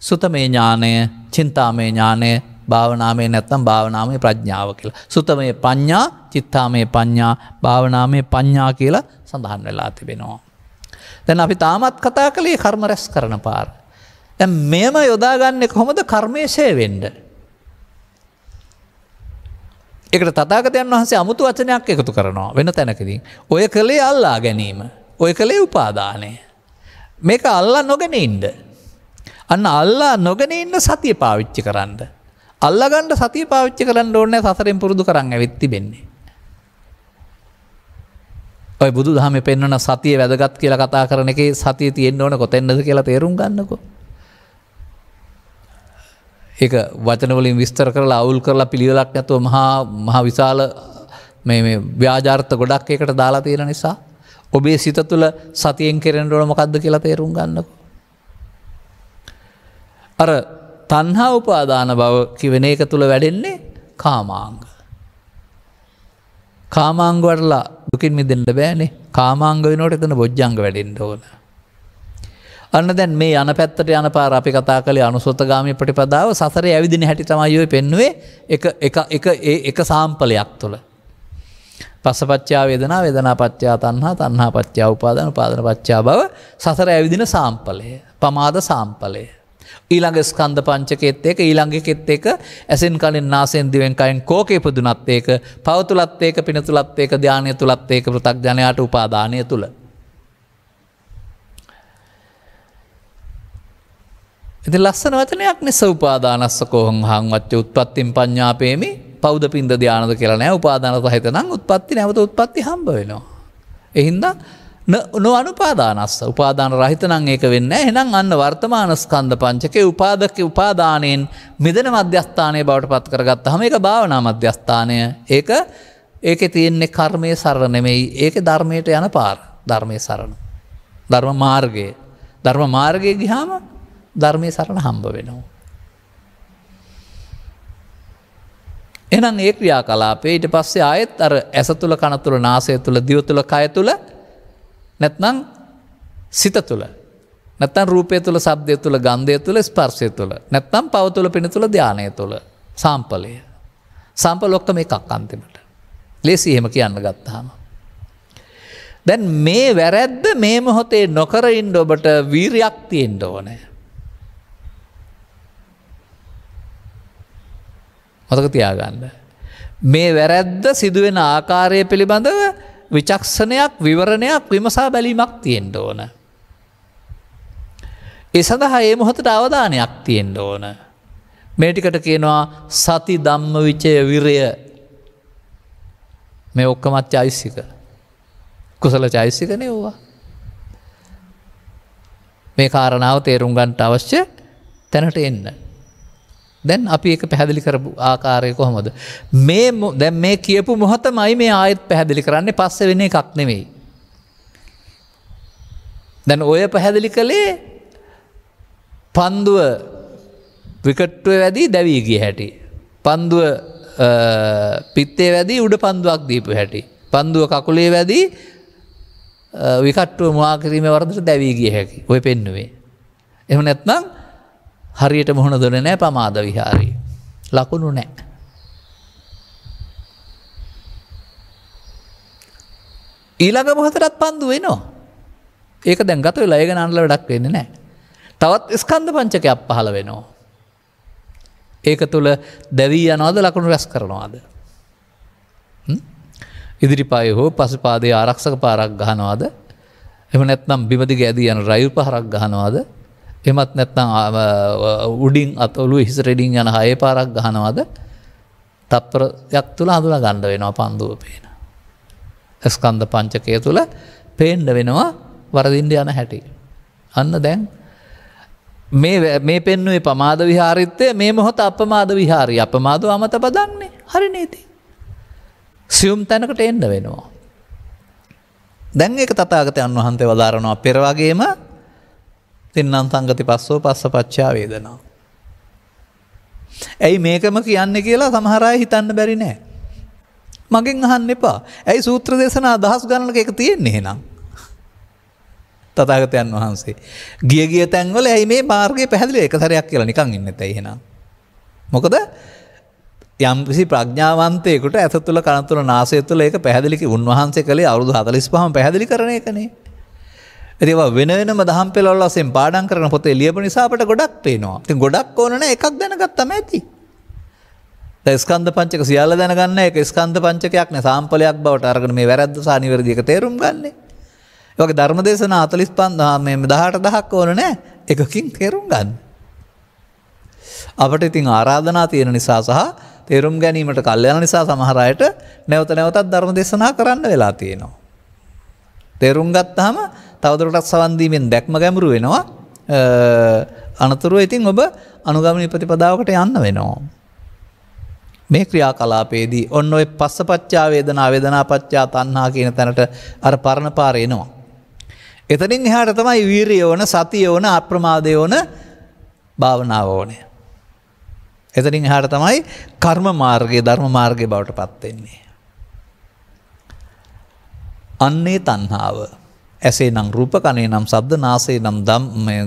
සුතමේ ඥානය, චින්තාමේ ඥානය, භාවනාමය නැත්නම් භාවනාමය ප්‍රඥාව කියලා. සුතමේ පඤ්ඤා, චිත්තාමේ පඤ්ඤා, භාවනාමය පඤ්ඤා කියලා සඳහන් වෙලා තිබෙනවා. දැන් අපි තාමත් කතා කළේ කර්ම රැස් කරන පාර. දැන් මෙයම යොදාගන්නේ කොහොමද කර්මයේ ෂය වෙන්න? ඒකට තථාගතයන් වහන්සේ අමුතු වචනයක් එකතු කරනවා වෙන තැනකදී. ඔය කලේ අල්ලා ගැනීම, ඔය කලේ උපාදානය. මේක අල්ලා නොගෙන ඉන්න. අන්න අල්ලා නොගෙන ඉන්න සතිය පාවිච්චි කරන්න. අල්ලා ගන්න සතිය පාවිච්චි කරන්න ඕනේ සසරෙන් පුරුදු කරන් ඇවිත් තිබෙන්නේ. ඔය බුදුදහමේ පෙන්වන සතිය වැදගත් කියලා කතා කරන එකේ සතිය තියෙන්න ඕන කොතැනද කියලා තේරුම් ගන්නකෝ. ඒක වචන වලින් විස්තර කරලා අවුල් කරලා පිළිවෙලක් නැතුව මහා විශාල මේ ව්‍යාජාර්ථ ගොඩක් එකට දාලා තියෙන නිසා ඔබේ සිත තුළ සතියෙන් කෙරෙන්න ඕන මොකද්ද කියලා තේරුම් ගන්නකෝ. අර තණ්හා උපාදාන භව කිවෙන එක තුළ වැඩෙන්නේ කාමාංග. කාමාංග වලලා දුකින් මිදෙන්න බෑනේ. කාමාංග වෙනකොට එතන බොජ්ජංග වැඩෙන්න ඕන. අන්න දැන් මේ යන පැත්තට යන පාර අපි කතා කළේ අනුසෝතගාමී ප්‍රතිපදාව. සසරේ ඇවිදින හැටි තමයි ඔය පෙන්නුවේ එක සාම්පලයක් තුළ. පස්සපච්චා වේදනා, වේදනාපච්චා තණ්හා, තණ්හාපච්චා උපාදාන, උපාදානපච්චා භව. සසර ඇවිදින සාම්පලය, පමාද සාම්පලය. ඊළඟ ස්කන්ධ පංචකෙත් එක, ඊළඟ එකෙත් එක, ඇසෙන් කනෙන් නාසයෙන් දිවෙන් කයෙන් කෝකේ පුදුනත් ඒක, පව තුලත් ඒක, පින තුලත් ඒක, ධානය තුලත් ඒක, පෘථග්ජනයාට උපාදානය තුල. ඉතින් ලස්සන වචනයක් නේ සෝපාදානස්ස කෝහං හං වච්ච උත්පත්තිම් පඤ්ඤාපේමි. පෞද පින්ද ධානද කියලා නෑ. උපාදාන සහිත නම් උත්පත්ති නැවත උත්පත්ති හම්බ වෙනවා. ඒ හින්දා අනුපාදානස්ස උපාදාන රහිත නම් ඒක වෙන්නේ නැහැ. එහෙනම් අන්න වර්තමාන ස්කන්ධ පංචකේ උපාදානයෙන් මිදෙන මධ්‍යස්ථානයේ බවට පත් කරගත්තාම ඒක භාවනා මධ්‍යස්ථානය. ඒකේ තියෙන්නේ කර්මයේ සරණ නෙමෙයි. ඒකේ ධර්මයට යන පාර. ධර්මයේ සරණ. ධර්ම මාර්ගය. ධර්ම මාර්ගයේ ගියාම ධර්මයේ සරණ හම්බ වෙනවා. එහෙනම් ඒ ක්‍රියාකලාපේ ඊට පස්සේ ආයෙත් අර ඇස තුල, කන තුල, නාසය තුල, දිව තුල, කය තුල නැත්නම් සිත තුළ නැත්තම් රූපය තුල, ශබ්දය තුල, ගන්ධය තුල, ස්පර්ශය තුල. නැත්තම් පව තුල, පින තුල, ධානය තුල. සාම්පලය. සාම්පල ඔක්කොම එකක් අන්තිමට. ලේසි එහෙම කියන්න ගත්තාම. දැන් මේ වැරැද්ද මේ මොහොතේ නොකර ඉන්න ඔබට වීරියක් තියෙන්න ඕනේ. මතක තියාගන්න. මේ වැරැද්ද සිදුවෙන ආකාරය පිළිබඳව විචක්ෂණයක්, විවරණයක්, විමසා බැලීමක් තියෙන්න ඕන. ඒ සඳහා මේ මොහොතට අවධානයක් තියෙන්න ඕන. මේ ටිකට කියනවා සති ධම්ම විචය විරය. මේ ඔක්කොම චෛසික. කුසල චෛසික නෙවුවා. මේ කාරණාව තේරුම් ගන්නට අවශ්‍ය තැනට එන්න. දැන් අපි ඒක පැහැදිලි කරපු ආකාරය කොහොමද? දැන් මේ කියපු මොහොතමයි මේ ආයෙත් පැහැදිලි කරන්නේ, පස්සේ වෙන එකක් නෙමෙයි. දැන් ඔය පැහැදිලි කළේ පන්දුව විකට්ටුවේ වැදී දැවී ගිය හැටි. පන්දුව පිත්තේ වැදී උඩ පන්දුවක් දීපු හැටි. පන්දුව කකුලේ වැදී විකට්ටුව මුවා කිරීමේ වරදට දැවී ගිය හැකි. ඔය පෙන්නුවේ. එහෙම නැත්නම් හරියට මුහුණ දුන්නේ නැහැ පමාද විහාරී. ලකුණු නැහැ. ඊළඟ මොහොතටත් පන්දු වෙනවා. ඒක දැන් ගත වෙලා ඒක නන්නල වැඩක් වෙන්නේ නැහැ. තවත් ස්කන්ධ පංචකයක් පහළ වෙනවා. ඒක තුල දැවී යනවාද, ලකුණු රැස් කරනවාද? ඉදිරිපායේ හෝ පසුපාදයේ ආරක්ෂක පාරක් ගහනවාද? එහෙම නැත්නම් බිම දිගේ ඇදී යන රයිල් පහරක් ගහනවාද? එහෙමත් නැත්නම් උඩින් අතොලුව හිස රෙඩින් යන හයේ පාරක් ගහනවාද? තප්පරයක් තුල හඳුනා ගන්න වෙනවා පන්දුව පේන. ස්කන්ධ පංචකය තුල පේන්න වෙනවා වරදින්න යන හැටි. අන්න දැන් මේ පෙන්නුවේ පමාද විහාරිත්වය, මේ මොහොත අපමාද විහාරී. අපමාදව අමත බදන්නේ. හරි නේද? සියුම් තැනකට එන්න වෙනවා. දැන් ඒක තථාගතයන් වහන්සේ වදාරනවා පෙර වගේම තින්නම් සංගති පස්සෝ පස්සපච්චා වේදනා. ඇයි මේකම කියන්නේ කියලා සමහර අය හිතන්න බැරි නෑ. මගෙන් අහන්න එපා. ඇයි සූත්‍ර දේශනා දහස් ගණනක එක තියෙන්නේ එහෙනම්? තථාගතයන් වහන්සේ ගිය තැන්වල ඇයි මේ මාර්ගය පැහැදිලි එක සැරයක් කියලා නිකන් ඉන්නේ නැතයි එහෙනම්? මොකද යම් කිසි ප්‍රඥාවන්තයෙකුට ඇස තුළ, කන තුළ, නාසය තුළ ඒක පැහැදිලි උන්වහන්සේ කළේ අවුරුදු 45ම පැහැදිලි කරන එකනේ. ඒවා වෙන වෙනම දහම් පෙළවල් වශයෙන් පාඩම් කරන පොතේ ලියපු නිසා අපට ගොඩක් පේනවා. ඉතින් ගොඩක් ඕන නැහැ, එකක් දැනගත්තම ඇති. දැන් ස්කන්ධ පංචක සියල්ල දැනගන්න එක ස්කන්ධ පංචකයක් නේ, සාම්පලයක් බවට අරගෙන මේ වැරද්ද සහ නිවැරදි එක තේරුම් ගන්න. ඒ වගේ ධර්මදේශනා 45 මේ 18000ක් ඕන නැහැ, එකකින් තේරුම් ගන්න. අපිට ඉතින් ආරාධනා තියෙන නිසා සහ තේරුම් ගැනීමට කල් යන නිසා සමහර අයට නැවත නැවතත් ධර්මදේශනා කරන්න වෙලා තියෙනවා. තේරුම් ගත්තාම තවදුරටත් සවන් දීමෙන් දැක්ම ගැඹුරු වෙනවා. අනතුරුව ඉතින් ඔබ අනුගමනීය ප්‍රතිපදාවකට යන්න වෙනවා. මේ ක්‍රියාකලාපයේදී ඔන්න ඔය පස්සපච්චා වේදනා, වේදනාපච්චා තණ්හා කියන තැනට අර පරණ පාර එනවා. එතනින් එහාට තමයි වීරිය ඕන, සතිය ඕන, අප්‍රමාදය ඕන, භාවනාව ඕනේ. එතනින් එහාට තමයි කර්ම මාර්ගය, ධර්ම මාර්ගය බවට පත් වෙන්නේ. අන්නේ තණ්හාව. ඇසේ නම් රූප, කනේ නම් ශබ්ද, නාසයේ නම්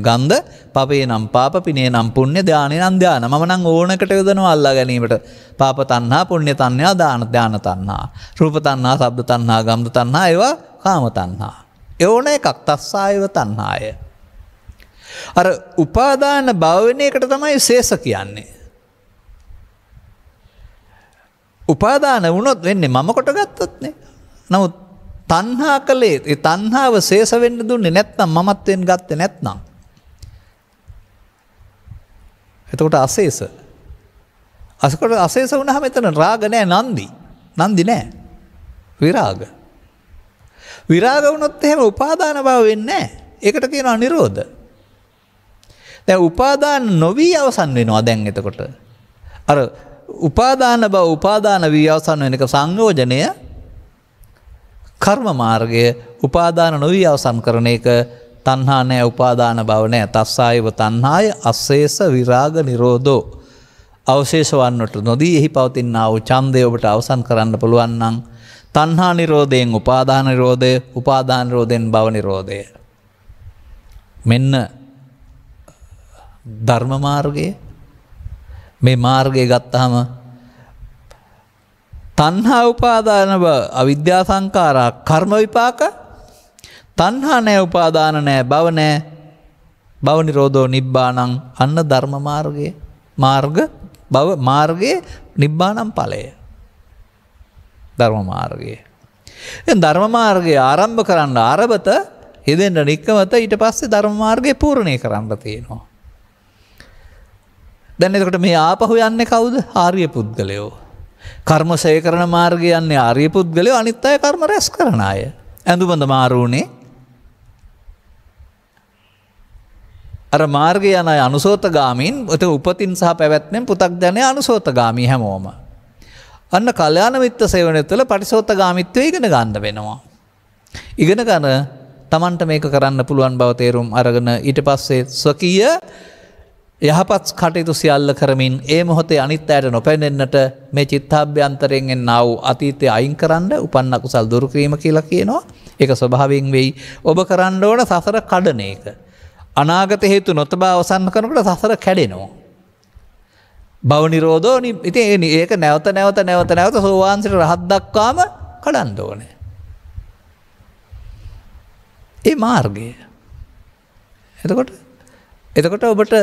ගන්ධ, පපේ නම් පාප, පිනේ නම් පුණ්‍ය, ධානයේ නම් ධාන. මම නම් ඕනකට යොදනවා අල්ලා ගැනීමට. පාප තණ්හා, පුණ්‍ය තණ්හා, ධාන තණ්හා. රූප තණ්හා, ශබ්ද තණ්හා, ගන්ධ තණ්හා, ඒවා කාම තණ්හා. ඒ ඕන එකක් තස්සායව තණ්හාය. අර උපාදාන භව වෙන එකට තමයි ශේෂ කියන්නේ. උපාදාන වුණොත් වෙන්නේ මම කොට ගත්තොත් නේ. නමුත් තණ්හා කලේ ඒ තණ්හාව ශේෂ වෙන්න දුන්නේ නැත්නම්, මමත්වෙන් ගත්තේ නැත්නම්, එතකොට අශේෂ. අශේෂ වුණාම එතන රාග නැහැ, නන්දි නැහැ, විරාග. විරාග වුණොත් එහෙම උපාදාන භව වෙන්නේ නැහැ. ඒකට කියනවා නිරෝධ. දැන් උපාදාන නොවි අවසන් වෙනවා. දැන් එතකොට අර උපාදාන භව උපාදාන වී අවසන් වෙන එක සංයෝජනය, කර්ම මාර්ගය. උපාදාන නොවි අවසන් කරන එක තණ්හා නැහැ, උපාදාන භව නැහැ. තස්සායව තණ්හාය අශේෂ විරාග නිරෝධෝ. අවශේෂ වන්නට නොදී එහි පවතිනා වූ ඡන්දය ඔබට අවසන් කරන්න පුළුවන් නම් තණ්හා නිරෝධයෙන් උපාදාන නිරෝධය, උපාදාන නිරෝධයෙන් භව නිරෝධය. මෙන්න ධර්ම මාර්ගය. මේ මාර්ගය ගත්තාම තණ්හා උපාදාන අවිද්‍යා සංඛාරා කර්ම විපාක තණ්හා නැහැ උපාදාන නැහැ භව නැහැ භව නිරෝධෝ නිබ්බාණං අන්න ධර්ම මාර්ගයේ මාර්ගයේ නිබ්බාණං ඵලය ධර්ම මාර්ගයේ. දැන් ධර්ම මාර්ගය ආරම්භ කරන්න ආරබත යෙදෙන්න නික්කමත ඊට පස්සේ ධර්ම මාර්ගය පූර්ණේ කරන්න තියෙනවා. දැන් එතකොට මේ ආපහු යන්නේ කවුද? ආර්ය පුද්ගලයෝ. කර්ම ශය කරන මාර්ගය යන්නේ ආර්ය පුද්ගලයෝ, අනිත් අය කර්ම රැස් කරන අය. ඇඳුමඳ මාරුනේ අර මාර්ගය යන අය අනුසෝතගාමීන්, ඔත උපතින් සහ පැවැත්මෙන් පුතග්ජනය අනුසෝතගාමී හැමෝම. අන්න කල්යාණ මිත්‍ර සේවනය තුළ පටිසෝතගාමීත්වය ඉගෙන ගන්න වෙනවා. ඉගෙන ගන්න තමන්ට මේක කරන්න පුළුවන් බව තේරුම් අරගෙන ඊට පස්සේ ස්වකීය යහපත් කටයුතු සියල්ල කරමින් ඒ මොහොතේ අනිත් අයට නොපැනෙන්නට මේ චිත්තාභ්‍යන්තරයෙන් එන්නා වූ අතීතය අයින් කරන්න උපන්න කුසල් දුරු කිරීම කියලා කියනවා. ඒක ස්වභාවයෙන් වෙයි. ඔබ කරන්න ඕන සසර කඩන එක. අනාගත හේතු නොතබා අවසන් කරනකොට සසර කැඩෙනවා. භව නිරෝධෝ ඉතින් ඒක නැවත සෝවාන්සිට රහත් දක්වාම කඩන්න ඕනේ. ඒ මාර්ගය. එතකොට ඔබට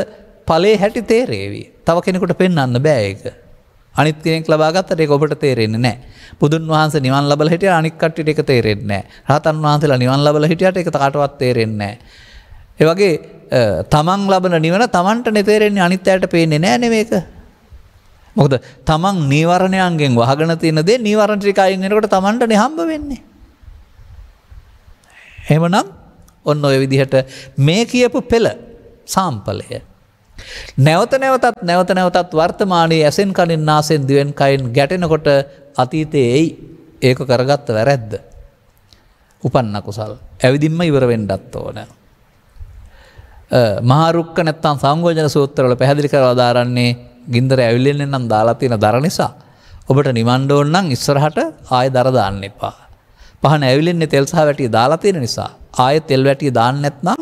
ඵලයේ හැටි තේරේවි. තව කෙනෙකුට පෙන්වන්න බෑ ඒක. අනිත් කෙනෙක් ලබා ගත්තට ඒක ඔබට තේරෙන්නේ නැහැ. බුදුන් වහන්සේ නිවන් ලබලා හිටියා අනිත් කට්ටියට ඒක තේරෙන්නේ නැහැ. රහතන් වහන්සේලා නිවන් ලබලා හිටියට ඒක කාටවත් තේරෙන්නේ නැහැ. ඒ වගේ තමන් ලබන නිවන තමන්ටනේ තේරෙන්නේ, අනිත් අයට පේන්නේ නැහැ නේ මේක. මොකද තමන් නීවරණයන්ගෙන් වහගෙන තියෙන දේ නීවරණ ටික අයින් වෙනකොට තමන්ටනේ හම්බ වෙන්නේ. එහෙමනම් ඔන්න ඔය විදිහට මේ කියපු පෙළ සාම්පලය නැවත නැවතත් වර්තමානයේ ඇසෙන් කනින් නාසෙන් දිවෙන් කයින් ගැටෙනකොට අතීතයේ එයි ඒක කරගත්ත වැරැද්ද. උපන්න කුසල් ඇවිදින්ම ඉවර වෙන්නත් ඕන. මහා රුක්ක නැත්තම් සංයෝජන සූත්‍රවල පැහැදිලි කරලා දාරන්නේ ගින්දර ඇවිල්ලෙන්නේ නම් දාලා තියෙන දර නිසා. ඔබට නිවන්න ඕන නම් ඉස්සරහට ආයෙ දර දාන්න එපා. පහන ඇවිලෙන්නේ තෙල් සහ වැටිය දාලා තියෙන නිසා ආයෙ තෙල් වැටිය දාන්න නැත්නම්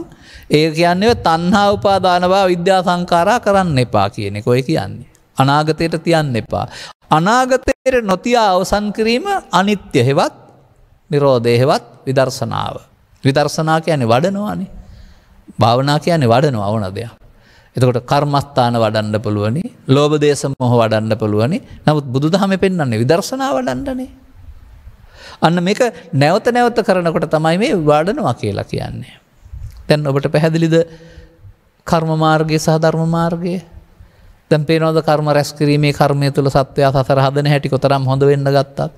ඒ කියන්නේ තණ්හා උපාදාන බව විද්‍යා සංඛාරා කරන්න එපා කියන එක ඔය කියන්නේ. අනාගතයට තියන්න එපා. අනාගතයට නොතියා අවසන් කිරීම අනිත්‍ය හේවත් නිරෝධය හේවත් විදර්ශනාව. විදර්ශනා කියන්නේ වඩනවානේ. භාවනා කියන්නේ වඩනවා ඕන දෙයක්. එතකොට කර්මස්ථාන වඩන්න පුළුවනි, ලෝභ දේශ මොහ වඩන්න පුළුවනි. නමුත් බුදුදහමේ පෙන්වන්නේ විදර්ශනා වඩන්නනේ. අන්න මේක නැවත කරනකොට තමයි මේ වඩනවා කියලා කියන්නේ. දැන් ඔබට පැහැදිලිද කර්ම මාර්ගය සහ ධර්ම මාර්ගය? දැන් පේනවද කර්ම රැස් කිරීමේ කර්මය තුල සත්‍යය සතර හදන හැටි කොතරම් හොඳ වෙන්න ගත්තත්.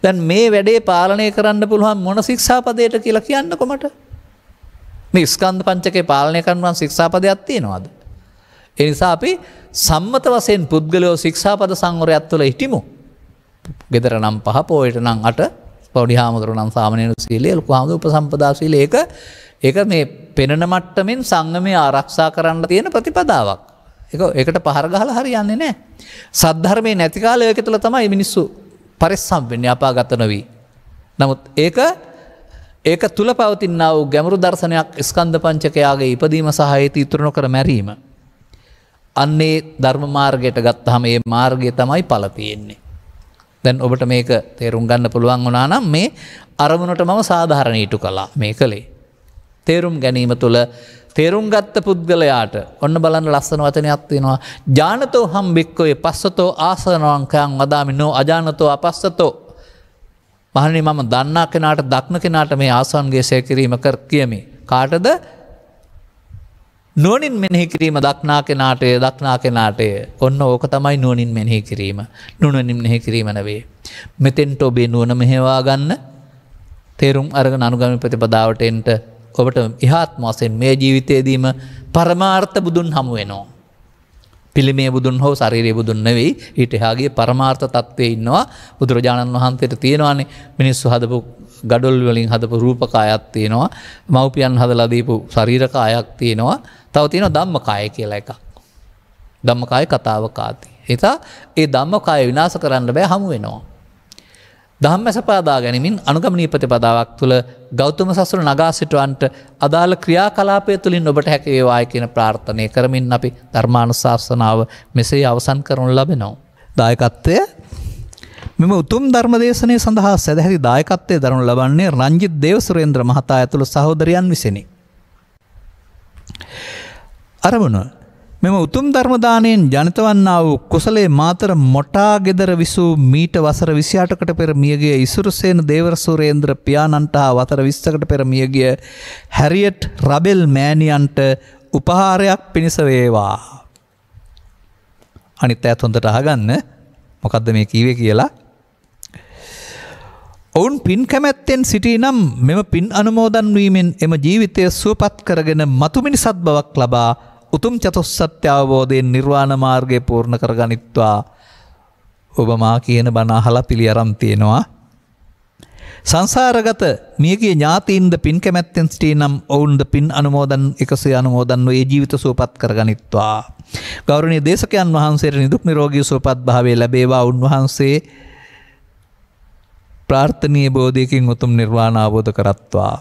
දැන් මේ වැඩේ පාලනය කරන්න පුළුවන් මොන ශික්ෂාපදයට කියලා කියන්නකො මට. මේ ස්කන්ධ පංචකේ පාලනය කරනවා ශික්ෂාපදයක් තියෙනවද? ඒ නිසා අපි සම්මත වශයෙන් පුද්ගලයෝ ශික්ෂාපද සංවරයත් තුළ හිටිමු. ගෙදර නම් 5, පොයට නම් 8, පොඩි හාමුදුරු නම් සාමණේර සීලය, ලොකු හාමුදුරු උපසම්පදා සීලය. ඒක මේ පෙනෙන මට්ටමින් සංගමය ආරක්ෂා කරන්න තියෙන ප්‍රතිපදාවක්. ඒකට පහර ගහලා හරියන්නේ නැහැ. සද්ධර්මයේ නැති කාලේ ඒක තුළ තමයි මිනිස්සු පරිස්සම් වෙන්නේ අපාගත නොවි. නමුත් ඒක තුල පවතිනා වූ ගැඹුරු දර්ශනයක් ස්කන්ධ පංචකයාගේ ඉපදීම සහ ඒති ඉතුරු නොකර මැරීම. අන්නේ ධර්ම මාර්ගයට ගත්තාම මේ මාර්ගය තමයි ඵල තියෙන්නේ. දැන් ඔබට මේක තේරුම් ගන්න පුළුවන් වුණා නම් මේ අරමුණට මම සාධාරණ ඊටු කළා මේ කලේ. තේරුම් ගැනීම තුළ තේරුම් ගත්ත පුද්ගලයාට ඔන්න බලන්න ලස්සන වචනයක් තියෙනවා. ඥානතෝ හම්බෙක්කෝ පස්සතෝ ආසනවංකයන් වදාමිනෝ අජානතෝ අපස්සතෝ. මහණනි මම දන්නා කෙනාට දක්න කෙනාට මේ ආසවන්ගේ ශය කිරීම කර කියමි. කාටද? නුවණින් මෙනෙහි කිරීම දක්නා කෙනාට ඔන්න ඕක තමයි නුවණින් මෙනෙහි කිරීම. නුවණින් මෙනෙහි කිරීම නෙවෙයි. මෙතෙන්ට ඔබේ නුවණ මෙහෙවා ගන්න තේරුම් අරගෙන අනුගමන ප්‍රතිපදාවට එන්න ඔබට ඉහාත්ම වශයෙන් මේ ජීවිතයේදීම පරමාර්ථ බුදුන් හමු වෙනවා. පිළිමේ බුදුන් හෝ ශාරීරික බුදුන් නෙවෙයි, ඊට එහාගේ පරමාර්ථ තත්ත්වයේ ඉන්නවා. බුදුරජාණන් වහන්සේට තියෙනවානේ මිනිස්සු හදපු ගඩොල් වලින් හදපු රූපකායක් තියෙනවා. මව්පියන් හදලා දීපු ශරීර කායක් තියෙනවා. තව තියෙනවා ධම්මකාය කියලා එකක්. ධම්මකාය කතාව කාති. ඒ ධම්මකාය විනාශ කරන්න බෑ, හමු වෙනවා. ධම්මැස පාදා ගැනීමෙන් අනුගමනීය ප්‍රතිපදාවක් තුළ ගෞතම සසුන නගා සිටවන්ට අදාළ ක්‍රියාකලාපය තුළින් ඔබට හැකි වේවායි කියන ප්‍රාර්ථනය කරමින් අපි ධර්මානුශාසනාව මෙසේ අවසන් කරනු ලබනවා. දායකත්වය මෙම උතුම් ධර්මදේශනය සඳහා සැදැහැති දායකත්වය දරනු ලබන්නේ රංජිත් දේවසුරේන්ද්‍ර මහතා ඇතුළු සහෝදරයන් විසිනි. අරමුණ මෙම උතුම් ධර්මදානයෙන් ජනිතවන්නා වූ කුසලයේ මාතර මොටා ගෙදර විසූ මීට වසර 28කට පෙර මියගිය ඉසුරුසේන දේවසුරේන්ද්‍ර පියාණන්ට හා වසර 20කට පෙර මියගිය හැරියට් රබෙල් මෑණියන්ට උපහාරයක් පිණිස වේවා. අනිත් ඈත් හොඳට අහගන්න මොකද්ද මේ කීවේ කියලා. ඔවුන් පින් කැමැත්තෙන් සිටී නම් මෙම පින් අනුමෝදන් වීමෙන් එම ජීවිතය සුවපත් කරගෙන මතු මිනිසත් බවක් ලබා උතුම් චතුස්සත්‍ය අවබෝධයෙන් නිර්වාණ මාර්ගය පූර්ණ කරගනිත්වා. ඔබ මා කියන බණ අහලා පිළි අරන් තියෙනවා. සංසාරගත මියගිය ඥාතීන්ද පින් කැමැත්තෙන් සිටී නම් ඔවුන්ද පින් අනුමෝදන් 100 අනුමෝදන් වූ ඒ ජීවිත සුවපත් කරගනිත්වා. ගෞරවනීය දේශකයන් වහන්සේට නිදුක් නිරෝගී සුවපත් භාවය ලැබේවා. උන්වහන්සේ ප්‍රාර්ථනීය බෝධියකින් උතුම් නිර්වාණ අවබෝධ කරත්වා.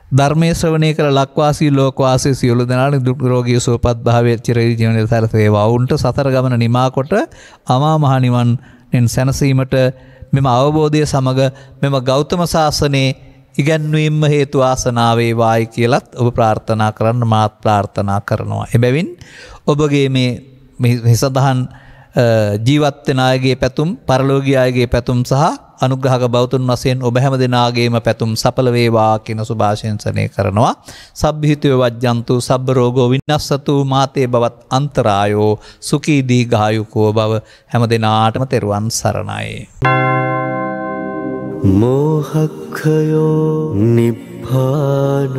ධර්මයේ ශ්‍රවණය කළ ලක්වාසී ලෝකවාසී සියලු දෙනාට නිදුක් නිරෝගී සුවපත් භාවයේ චිරජීවනයේ සැලසේවා. වුන්ට සතර ගමන නිමා කොට අමා මහ නිවන්ෙන් සැනසීමට මෙම අවබෝධය සමග මෙම ගෞතම සාසනයේ ඉගැන්වීම හේතු ආසනාව වේවායි කියලත් ඔබ ප්‍රාර්ථනා කරන්න මාත් ප්‍රාර්ථනා කරනවා. එබැවින් ඔබගේ මේ සඳහන් ජීවත් වෙන අයගේ පැතුම්, පරලෝකීය අයගේ පැතුම් සහ අනුග්‍රහක බෞතුන් වශයෙන් ඔබ හැම දෙනාගේම පැතුම් සඵල වේවා කියන සුභාශිංසනය කරනවා. සබ්බහිතෝ වජ්ජන්තු සබ්බ රෝගෝ විනස්සතු මාතේ බවත් අන්තරායෝ සුඛී දීඝායුකෝ භව. හැම දෙනාටම තෙරුවන් සරණයි. මෝහක්ඛයෝ නිබ්බානං